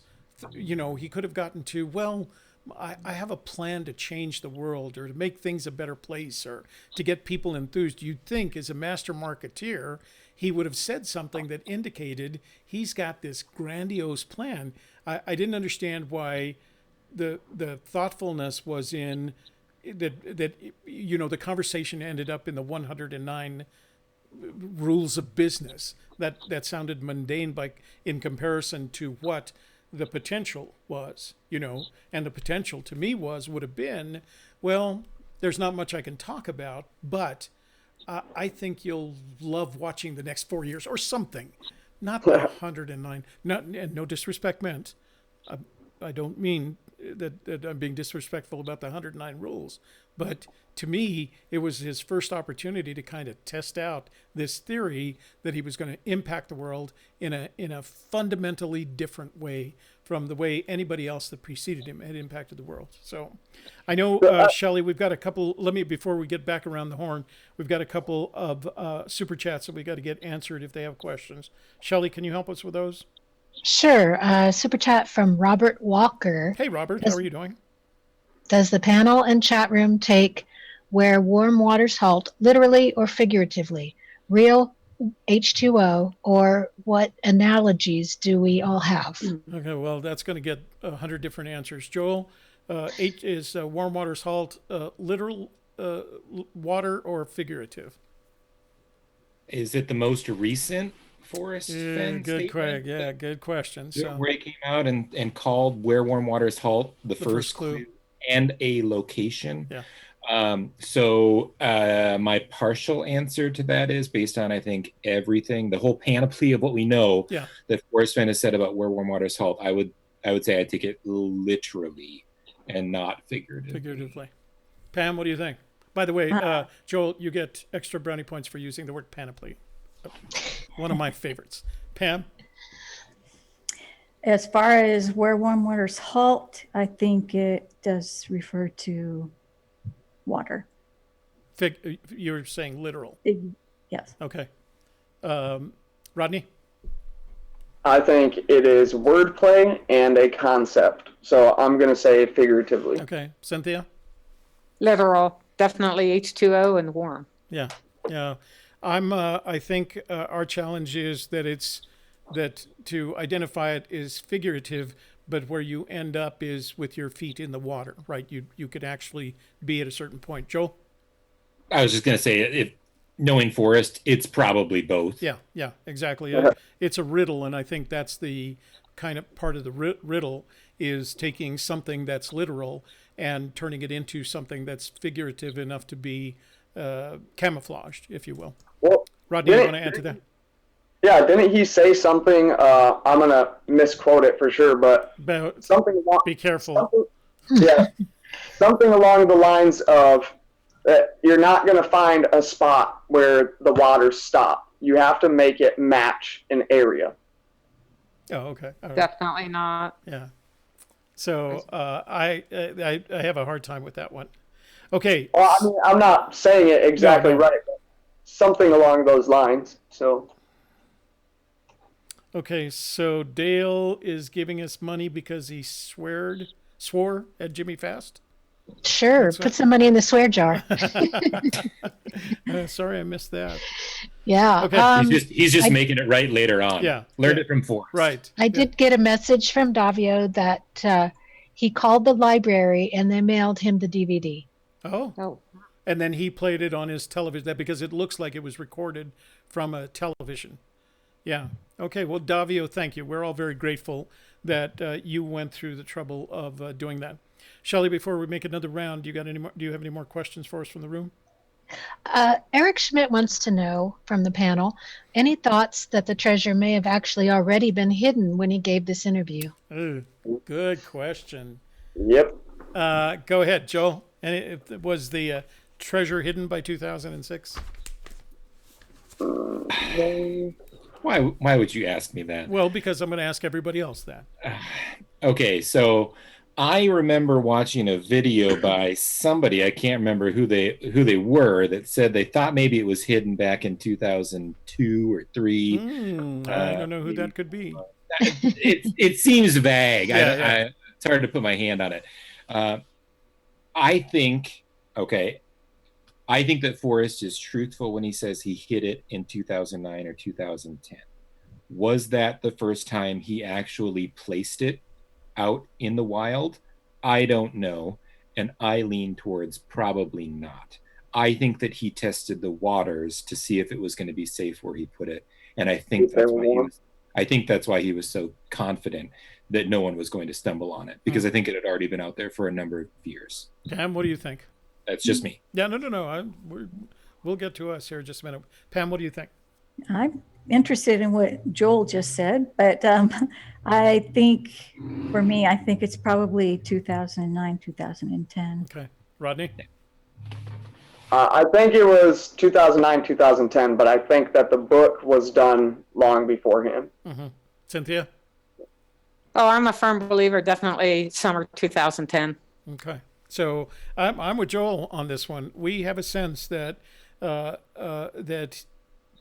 you know, he could have gotten to, well, I have a plan to change the world or to make things a better place or to get people enthused. You'd think as a master marketeer he would have said something that indicated he's got this grandiose plan. I didn't understand why the thoughtfulness was in that you know, the conversation ended up in the 109 rules of business. That sounded mundane in comparison to what the potential was, you know. And the potential to me would have been, well, there's not much I can talk about, but I think you'll love watching the next 4 years or something. Not the 109. No disrespect meant. I don't mean that I'm being disrespectful about the 109 rules, but to me, it was his first opportunity to kind of test out this theory that he was going to impact the world in a fundamentally different way from the way anybody else that preceded him had impacted the world. So I know, Shelley, we've got a couple, before we get back around the horn, we've got a couple of super chats that we got to get answered if they have questions. Shelley, can you help us with those? Sure. Super chat from Robert Walker. Hey, Robert, how are you doing? Does the panel and chat room take where warm waters halt, literally or figuratively? Real H2O, or what analogies do we all have? Okay, well, that's going to get 100 different answers. Joel, is warm waters halt literal water or figurative? Is it the most recent Forrest Fenn good question. So where he came out and called where warm waters halt the first clue and a location. Yeah. So my partial answer to that is based on, I think, everything, the whole panoply of what we know that Forrest Fenn has said about where warm waters halt. I would say I take it literally and not figuratively. Pam, what do you think? By the way, Joel, you get extra brownie points for using the word panoply. One of my favorites. Pam? As far as where warm waters halt, I think it does refer to water. You're saying literal? Yes. Okay. Rodney? I think it is wordplay and a concept. So I'm going to say figuratively. Okay. Cynthia? Literal. Definitely H2O and warm. Yeah. I think our challenge is that to identify it is figurative, but where you end up is with your feet in the water, right? You could actually be at a certain point. Joel? I was just going to say, if knowing Forrest, it's probably both. Yeah, exactly. It's a riddle, and I think that's the kind of part of the riddle is taking something that's literal and turning it into something that's figurative enough to be camouflaged, if you will. Well, Rodney, you want to add to that? Yeah, didn't he say something? I'm gonna misquote it for sure, but something along. Be careful. Something along the lines of that you're not gonna find a spot where the waters stop. You have to make it match an area. Oh, okay. All right. Definitely not. Yeah. So I have a hard time with that one. Okay. Well, I mean, I'm not saying it exactly right, but something along those lines. So. Okay, so Dale is giving us money because he swore at Jimmy Fast. Sure, put some money in the swear jar. Sorry, I missed that. Yeah. Okay. He's just making it right later on. Yeah. Learned it from Forrest. Right. I did get a message from Davio that he called the library and they mailed him the DVD. Oh. And then he played it on his television because it looks like it was recorded from a television. Yeah. Okay. Well, Davio, thank you. We're all very grateful that you went through the trouble of doing that. Shelley, before we make another round, do you have any more questions for us from the room? Eric Schmidt wants to know from the panel, any thoughts that the treasure may have actually already been hidden when he gave this interview? Ooh, good question. Yep. Go ahead, Joel. And was the treasure hidden by 2006? Why would you ask me that? Well, because I'm going to ask everybody else that. Okay, so I remember watching a video by somebody, I can't remember who they were, that said they thought maybe it was hidden back in 2002 or 3. I don't know who that could be. It seems vague. Yeah. It's hard to put my hand on it. I think that Forrest is truthful when he says he hid it in 2009 or 2010. Was that the first time he actually placed it out in the wild? I don't know, and I lean towards probably not. I think that he tested the waters to see if it was going to be safe where he put it, and I think that's why he was so confident that no one was going to stumble on it, because I think it had already been out there for a number of years. Pam, what do you think? That's just me. Yeah, no. We'll get to us here in just a minute. Pam, what do you think? I'm interested in what Joel just said, but I think it's probably 2009, 2010. Okay. Rodney? I think it was 2009, 2010, but I think that the book was done long before him. Mm-hmm. Cynthia? Oh, I'm a firm believer, definitely summer 2010. Okay. So I'm with Joel on this one. We have a sense that that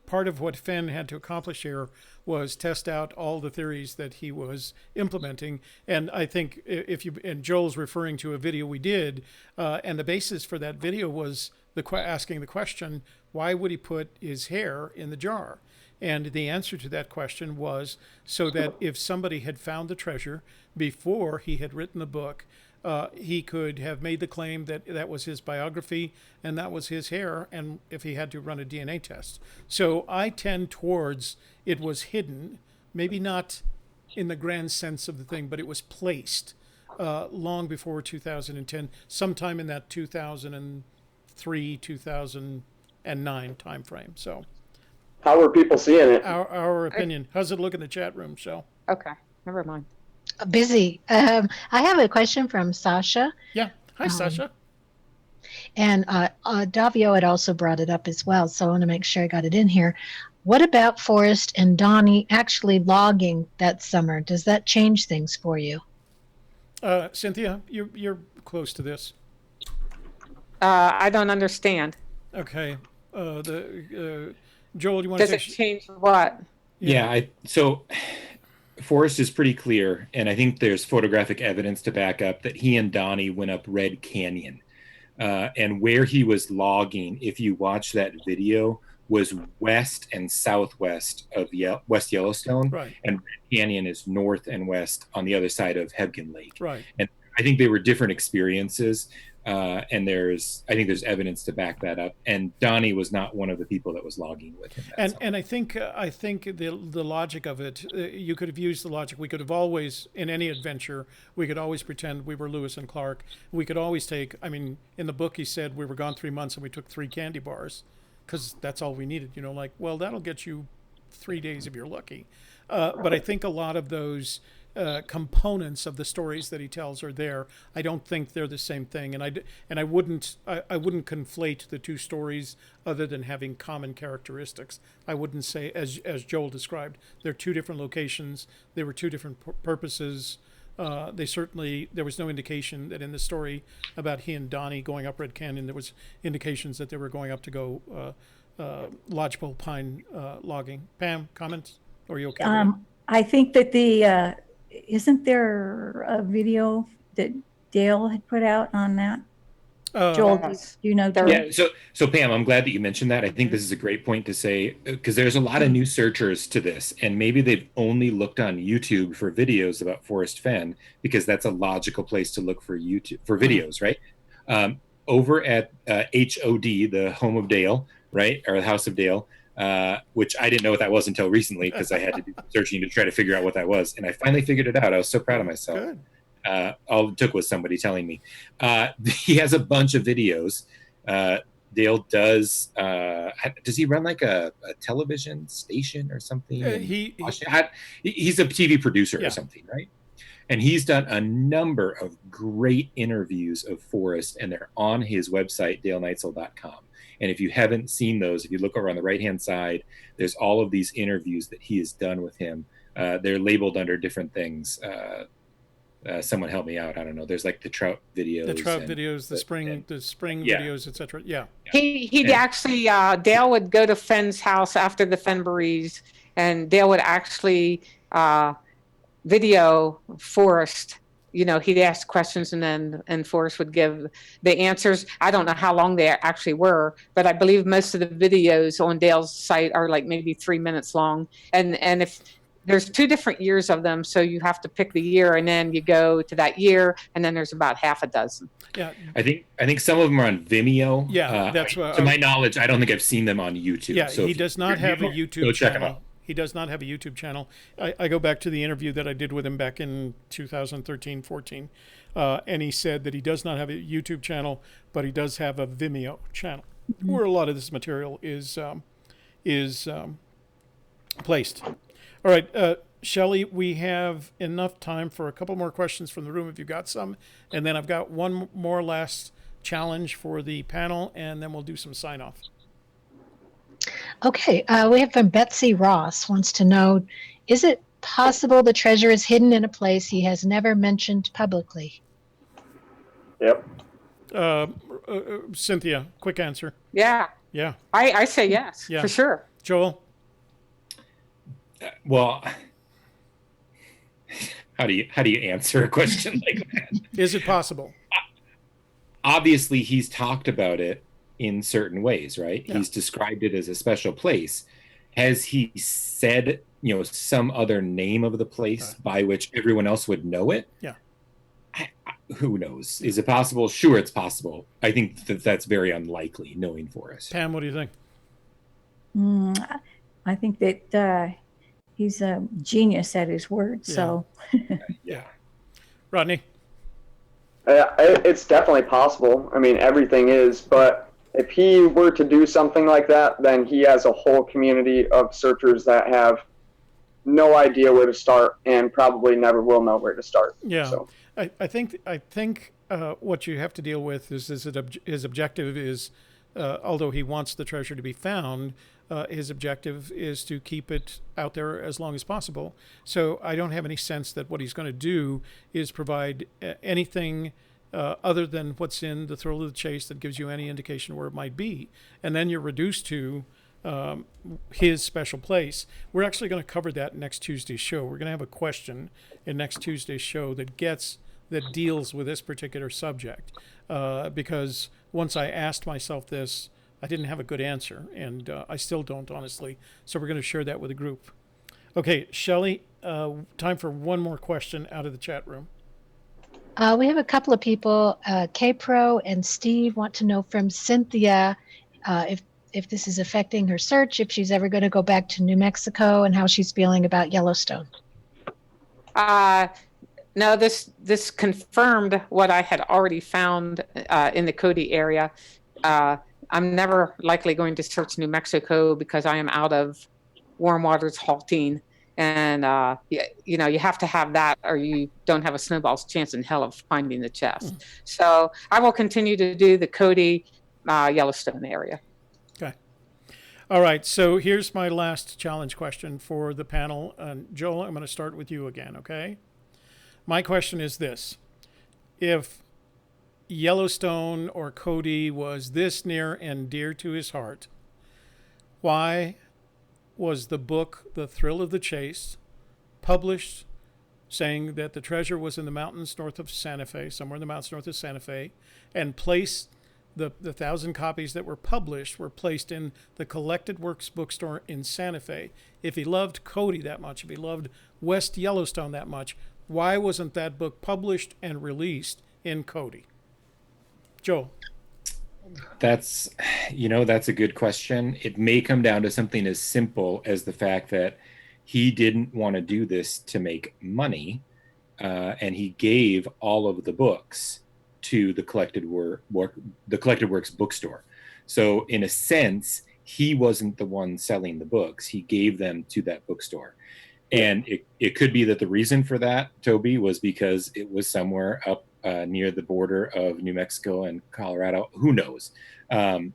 part of what Fenn had to accomplish here was test out all the theories that he was implementing. And I think and Joel's referring to a video we did, and the basis for that video was asking the question, why would he put his hair in the jar? And the answer to that question was so that if somebody had found the treasure before he had written the book, he could have made the claim that that was his biography and that was his hair, and if he had to run a DNA test. So I tend towards it was hidden, maybe not in the grand sense of the thing, but it was placed long before 2010, sometime in that 2003, 2009 time frame. So how were people seeing it? Our opinion. How's it look in the chat room, Shell? Okay, never mind. Busy. I have a question from Sasha. Yeah. Hi, Sasha. And Davio had also brought it up as well, so I want to make sure I got it in here. What about Forrest and Donnie actually logging that summer? Does that change things for you? Cynthia, you're close to this. I don't understand. Okay. Joel, do you want Does to it change what? Yeah. So Forrest is pretty clear, and I think there's photographic evidence to back up that he and Donnie went up Red Canyon. And where he was logging, if you watch that video, was west and southwest of West Yellowstone. Right. And Red Canyon is north and west on the other side of Hebgen Lake. Right. And I think they were different experiences. And I think there's evidence to back that up. And Donnie was not one of the people that was logging with him. And I think the logic of it, you could have used the logic. We could have always, in any adventure, we could always pretend we were Lewis and Clark. We could always take, in the book he said we were gone 3 months and we took 3 candy bars. because that's all we needed. Like, well, that'll get you 3 days if you're lucky. But I think a lot of those components of the stories that he tells are there. I don't think they're the same thing, and I wouldn't conflate the two stories other than having common characteristics. I wouldn't say, as Joel described, they're two different locations. They were two different purposes. There was no indication that in the story about he and Donnie going up Red Canyon, there was indications that they were going up to go lodgepole pine logging. Pam, comments? Or are you okay? I think that isn't there a video that Dale had put out on that? Joel, Yes. do you know? Joel? Yeah. So Pam, I'm glad that you mentioned that. I think this is a great point to say, because there's a lot of new searchers to this, and maybe they've only looked on YouTube for videos about Forrest Fenn because that's a logical place to look for YouTube for videos, right? Over at HOD, the home of Dale, right, or the House of Dale, which I didn't know what that was until recently because I had to do some searching to try to figure out what that was, and I finally figured it out. I was so proud of myself. Good. All it took was somebody telling me. He has a bunch of videos. Dale does he run like a television station or something? He's a TV producer or something, right? And he's done a number of great interviews of Forrest, and they're on his website, daleneitzel.com. And if you haven't seen those, if you look over on the right-hand side, there's all of these interviews that he has done with him. They're labeled under different things. Someone help me out. I don't know. There's like the trout videos. The spring videos, etc. Yeah. He'd actually, Dale would go to Fenn's house after the Fenn breeze, and Dale would actually video Forrest. He'd ask questions and Forrest would give the answers. I don't know how long they actually were, but I believe most of the videos on Dale's site are like maybe 3 minutes long. And if there's 2 different years of them, so you have to pick the year, and then you go to that year, and then there's about half a dozen. Yeah, I think some of them are on Vimeo. Yeah, that's what. To my knowledge, I don't think I've seen them on YouTube. Yeah, so he does not have a YouTube go check channel. him out. He does not have a YouTube channel. I go back to the interview that I did with him back in 2013-14, and he said that he does not have a YouTube channel, but he does have a Vimeo channel, where a lot of this material is placed. All right, Shelley, we have enough time for a couple more questions from the room if you've got some, and then I've got one more last challenge for the panel, and then we'll do some sign-off. Okay, we have from Betsy Ross wants to know, is it possible the treasure is hidden in a place he has never mentioned publicly? Yep. Cynthia, quick answer. Yeah. Yeah. I say yes, for sure. Joel? Well, how do you answer a question like that? Is it possible? Obviously, he's talked about it in certain ways, right? Yeah. He's described it as a special place. Has he said, some other name of the place by which everyone else would know it? Yeah. Who knows? Is it possible? Sure, it's possible. I think that's very unlikely, knowing Forrest. Pam, what do you think? I think that he's a genius at his word. Yeah. So. Yeah. Rodney? It's definitely possible. I mean, everything is, but if he were to do something like that, then he has a whole community of searchers that have no idea where to start and probably never will know where to start. Yeah. So. I think what you have to deal with is his objective is, although he wants the treasure to be found, his objective is to keep it out there as long as possible. So I don't have any sense that what he's going to do is provide anything other than what's in the thrill of the chase that gives you any indication where it might be. And then you're reduced to his special place. We're actually going to cover that in next Tuesday's show. We're going to have a question in next Tuesday's show that deals with this particular subject. Because once I asked myself this, I didn't have a good answer, and I still don't, honestly. So we're going to share that with the group. Okay, Shelley, time for one more question out of the chat room. We have a couple of people, K-Pro and Steve, want to know from Cynthia if this is affecting her search, if she's ever going to go back to New Mexico, and how she's feeling about Yellowstone. No, this confirmed what I had already found in the Cody area. I'm never likely going to search New Mexico because I am out of warm waters halting. And, you know, you have to have that or you don't have a snowball's chance in hell of finding the chest. So I will continue to do the Cody, Yellowstone area. Okay. All right. So here's my last challenge question for the panel. Joel, I'm going to start with you again, okay? My question is this. If Yellowstone or Cody was this near and dear to his heart, why was the book The Thrill of the Chase published saying that the treasure was in the mountains north of Santa Fe, somewhere in the mountains north of Santa Fe, and placed the 1,000 copies that were published were placed in the Collected Works bookstore in Santa Fe? If he loved Cody that much, if he loved West Yellowstone that much, why wasn't that book published and released in Cody? Joel. That's a good question. It may come down to something as simple as the fact that he didn't want to do this to make money, and he gave all of the books to the Collected Works bookstore. So in a sense, he wasn't the one selling the books. He gave them to that bookstore. And it could be that the reason for that, Toby, was because it was somewhere up near the border of New Mexico and Colorado. Who knows? But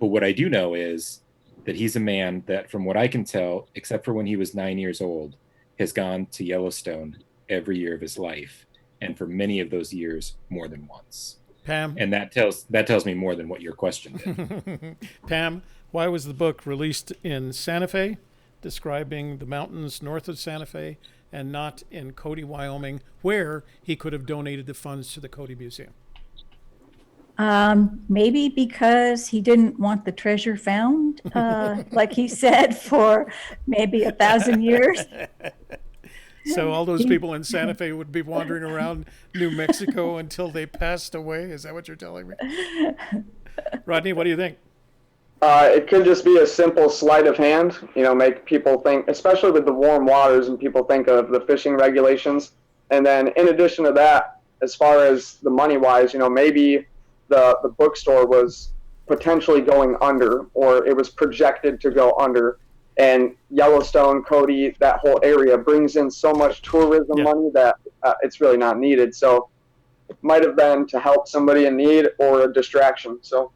what I do know is that he's a man that, from what I can tell, except for when he was 9 years old, has gone to Yellowstone every year of his life. And for many of those years, more than once. Pam? And that tells me more than what your question did. Pam, why was the book released in Santa Fe, describing the mountains north of Santa Fe, and not in Cody, Wyoming, where he could have donated the funds to the Cody Museum? Maybe because he didn't want the treasure found, like he said, for maybe 1,000 years. So all those people in Santa Fe would be wandering around New Mexico until they passed away? Is that what you're telling me? Rodney, what do you think? It could just be a simple sleight of hand, make people think, especially with the warm waters, and people think of the fishing regulations. And then in addition to that, as far as the money-wise, maybe the bookstore was potentially going under, or it was projected to go under. And Yellowstone, Cody, that whole area brings in so much tourism money that it's really not needed. So it might have been to help somebody in need or a distraction. So,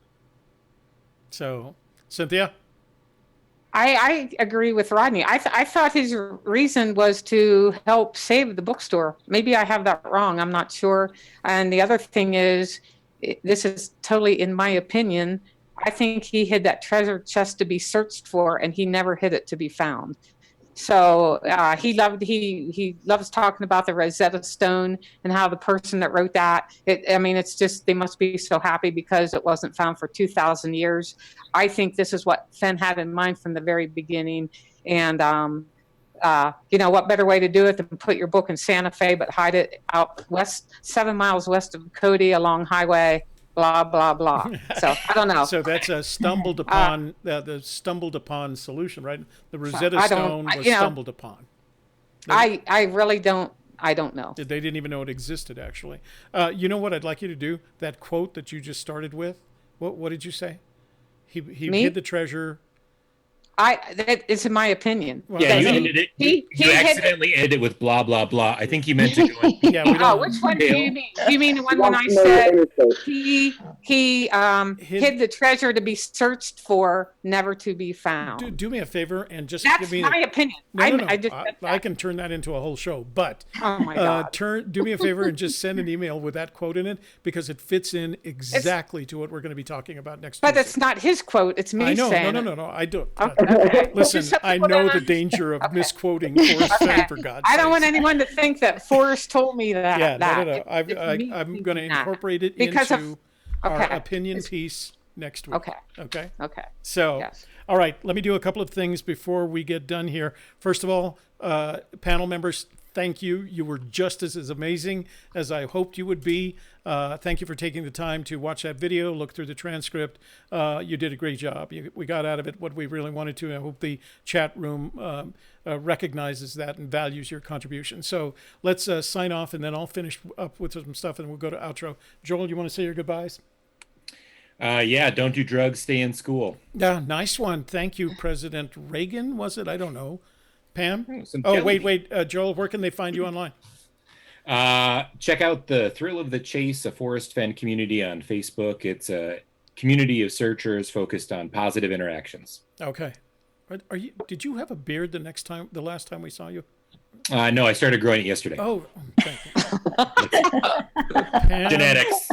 Cynthia? I agree with Rodney. I thought his reason was to help save the bookstore. Maybe I have that wrong. I'm not sure. And the other thing is, this is totally in my opinion, I think he hid that treasure chest to be searched for, and he never hid it to be found. So he loves talking about the Rosetta Stone and how the person that wrote that. It's just, they must be so happy because it wasn't found for 2,000 years. I think this is what Fenn had in mind from the very beginning. And what better way to do it than put your book in Santa Fe, but hide it out west, 7 miles west of Cody along highway. Blah, blah, blah. So I don't know. So that's a stumbled upon, the stumbled upon solution, right? The Rosetta Stone was stumbled upon. I really don't. I don't know. They didn't even know it existed, actually. You know what I'd like you to do? That quote that you just started with, what did you say? He hid the treasure. That is in my opinion. Well, yeah, you ended it. You accidentally ended it with blah blah blah. I think you meant to go. Which one do you mean? Do you mean the one when I said he hid the treasure to be searched for, never to be found? Do me a favor and just That's give me my opinion. No. I can turn that into a whole show, but oh my God. Do me a favor and just send an email with that quote in it, because it fits in exactly to what we're going to be talking about next. But Tuesday. It's not his quote. It's me saying. No. I do. Okay. Listen, I know the danger of misquoting Forrest Fenn, for God's sake. I don't want anyone to think that Forrest told me that. Yeah, no. I'm going to incorporate it into our opinion piece next week. Okay. So, all right, let me do a couple of things before we get done here. First of all, panel members, thank you. You were just as amazing as I hoped you would be. Thank you for taking the time to watch that video, look through the transcript. You did a great job. We got out of it what we really wanted to. I hope the chat room recognizes that and values your contribution. So let's sign off, and then I'll finish up with some stuff, and we'll go to outro. Joel, you want to say your goodbyes? Yeah, don't do drugs, stay in school. Yeah, nice one. Thank you, President Reagan, was it? I don't know. Pam? Some Oh, jelly. wait. Joel, where can they find you online? Check out the Thrill of the Chase, a Forrest Fenn community on Facebook. It's a community of searchers focused on positive interactions. Okay. Did you have a beard the last time we saw you? No, I started growing it yesterday. Oh, thank you. Pam, Genetics.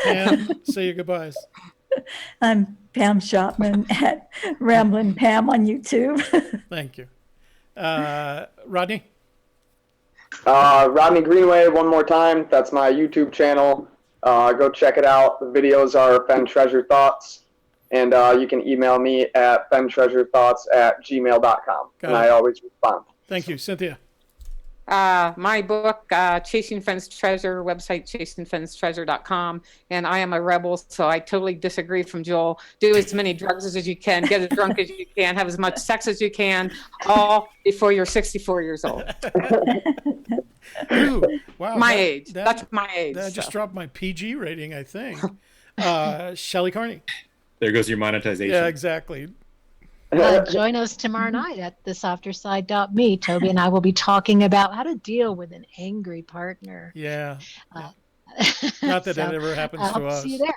Pam, say your goodbyes. I'm Pam Shopman at Ramblin' Pam on YouTube. Thank you. Rodney? Rodney Greenway, one more time. That's my YouTube channel. Go check it out. The videos are Fenn Treasure Thoughts. And you can email me at fenntreasurethoughts@gmail.com. And I always respond. Thank you. Cynthia? My book, Chasing Fenn's Treasure, website chasingfennstreasure.com. And I am a rebel, so I totally disagree from Joel. Do as many drugs as you can, get as drunk as you can, have as much sex as you can, all before you're 64 years old. Ooh, wow. My age. That's my age. That just dropped my PG rating, I think. Shelley Carney? There goes your monetization. Yeah, exactly. Join us tomorrow night at thesofterside.me. Toby and I will be talking about how to deal with an angry partner. Yeah. Not that that ever happens to us. I'll see you there.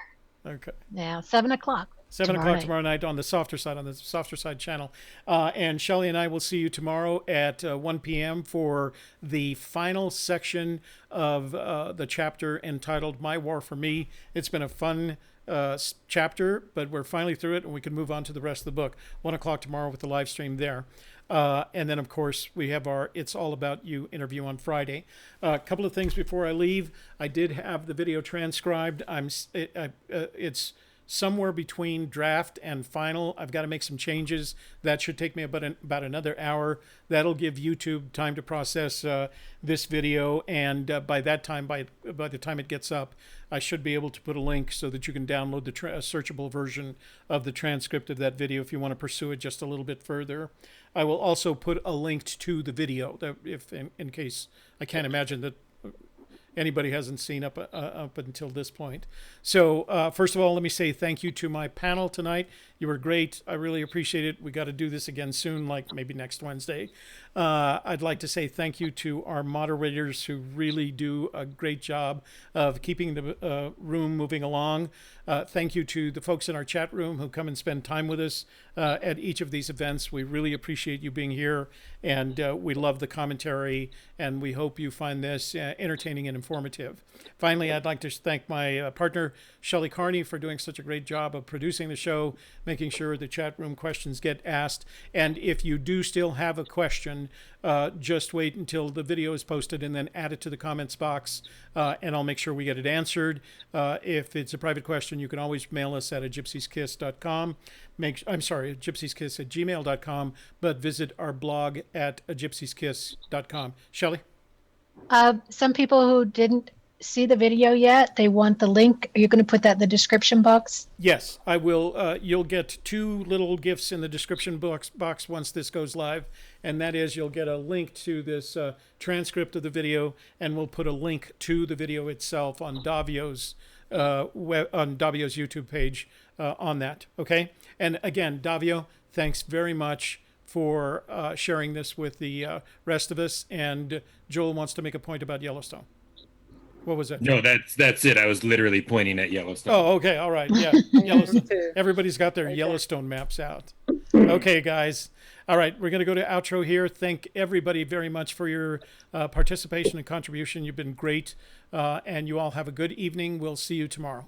Okay. Yeah, 7 o'clock. 7 o'clock tomorrow night on the Softer Side channel. And Shelley and I will see you tomorrow at 1 p.m. for the final section of the chapter entitled My War for Me. It's been a fun chapter, but we're finally through it and we can move on to the rest of the book. 1 o'clock tomorrow with the live stream there. And then, of course, we have our It's All About You interview on Friday. A couple of things before I leave. I did have the video transcribed. It's somewhere between draft and final. I've got to make some changes. That should take me about another hour. That'll give YouTube time to process this video, and by the time it gets up, I should be able to put a link so that you can download the searchable version of the transcript of that video if you want to pursue it just a little bit further. I will also put a link to the video that if in case I can't imagine that anybody hasn't seen up until this point. So first of all, let me say thank you to my panel tonight. You were great. I really appreciate it. We got to do this again soon, like maybe next Wednesday. I'd like to say thank you to our moderators who really do a great job of keeping the room moving along. Thank you to the folks in our chat room who come and spend time with us at each of these events. We really appreciate you being here, and we love the commentary, and we hope you find this entertaining and informative. Finally, I'd like to thank my partner, Shelley Carney, for doing such a great job of producing the show, making sure the chat room questions get asked. And if you do still have a question, just wait until the video is posted and then add it to the comments box, and I'll make sure we get it answered. If it's a private question, you can always mail us at gypsieskiss.com. gypsieskiss@gmail.com, but visit our blog at gypsieskiss.com. Shelley? Some people who didn't see the video yet, they want the link. Are you going to put that in the description box? Yes, I will. You'll get two little gifts in the description box once this goes live, and that is you'll get a link to this transcript of the video, and we'll put a link to the video itself on Davio's YouTube page on that. Okay, and again, Davio, thanks very much for sharing this with the rest of us. And Joel wants to make a point about Yellowstone. What was that? No, that's it. I was literally pointing at Yellowstone. Oh, okay. All right. Yeah. Yellowstone. Everybody's got their Yellowstone maps out. Okay, guys. All right. We're going to go to outro here. Thank everybody very much for your participation and contribution. You've been great. And you all have a good evening. We'll see you tomorrow.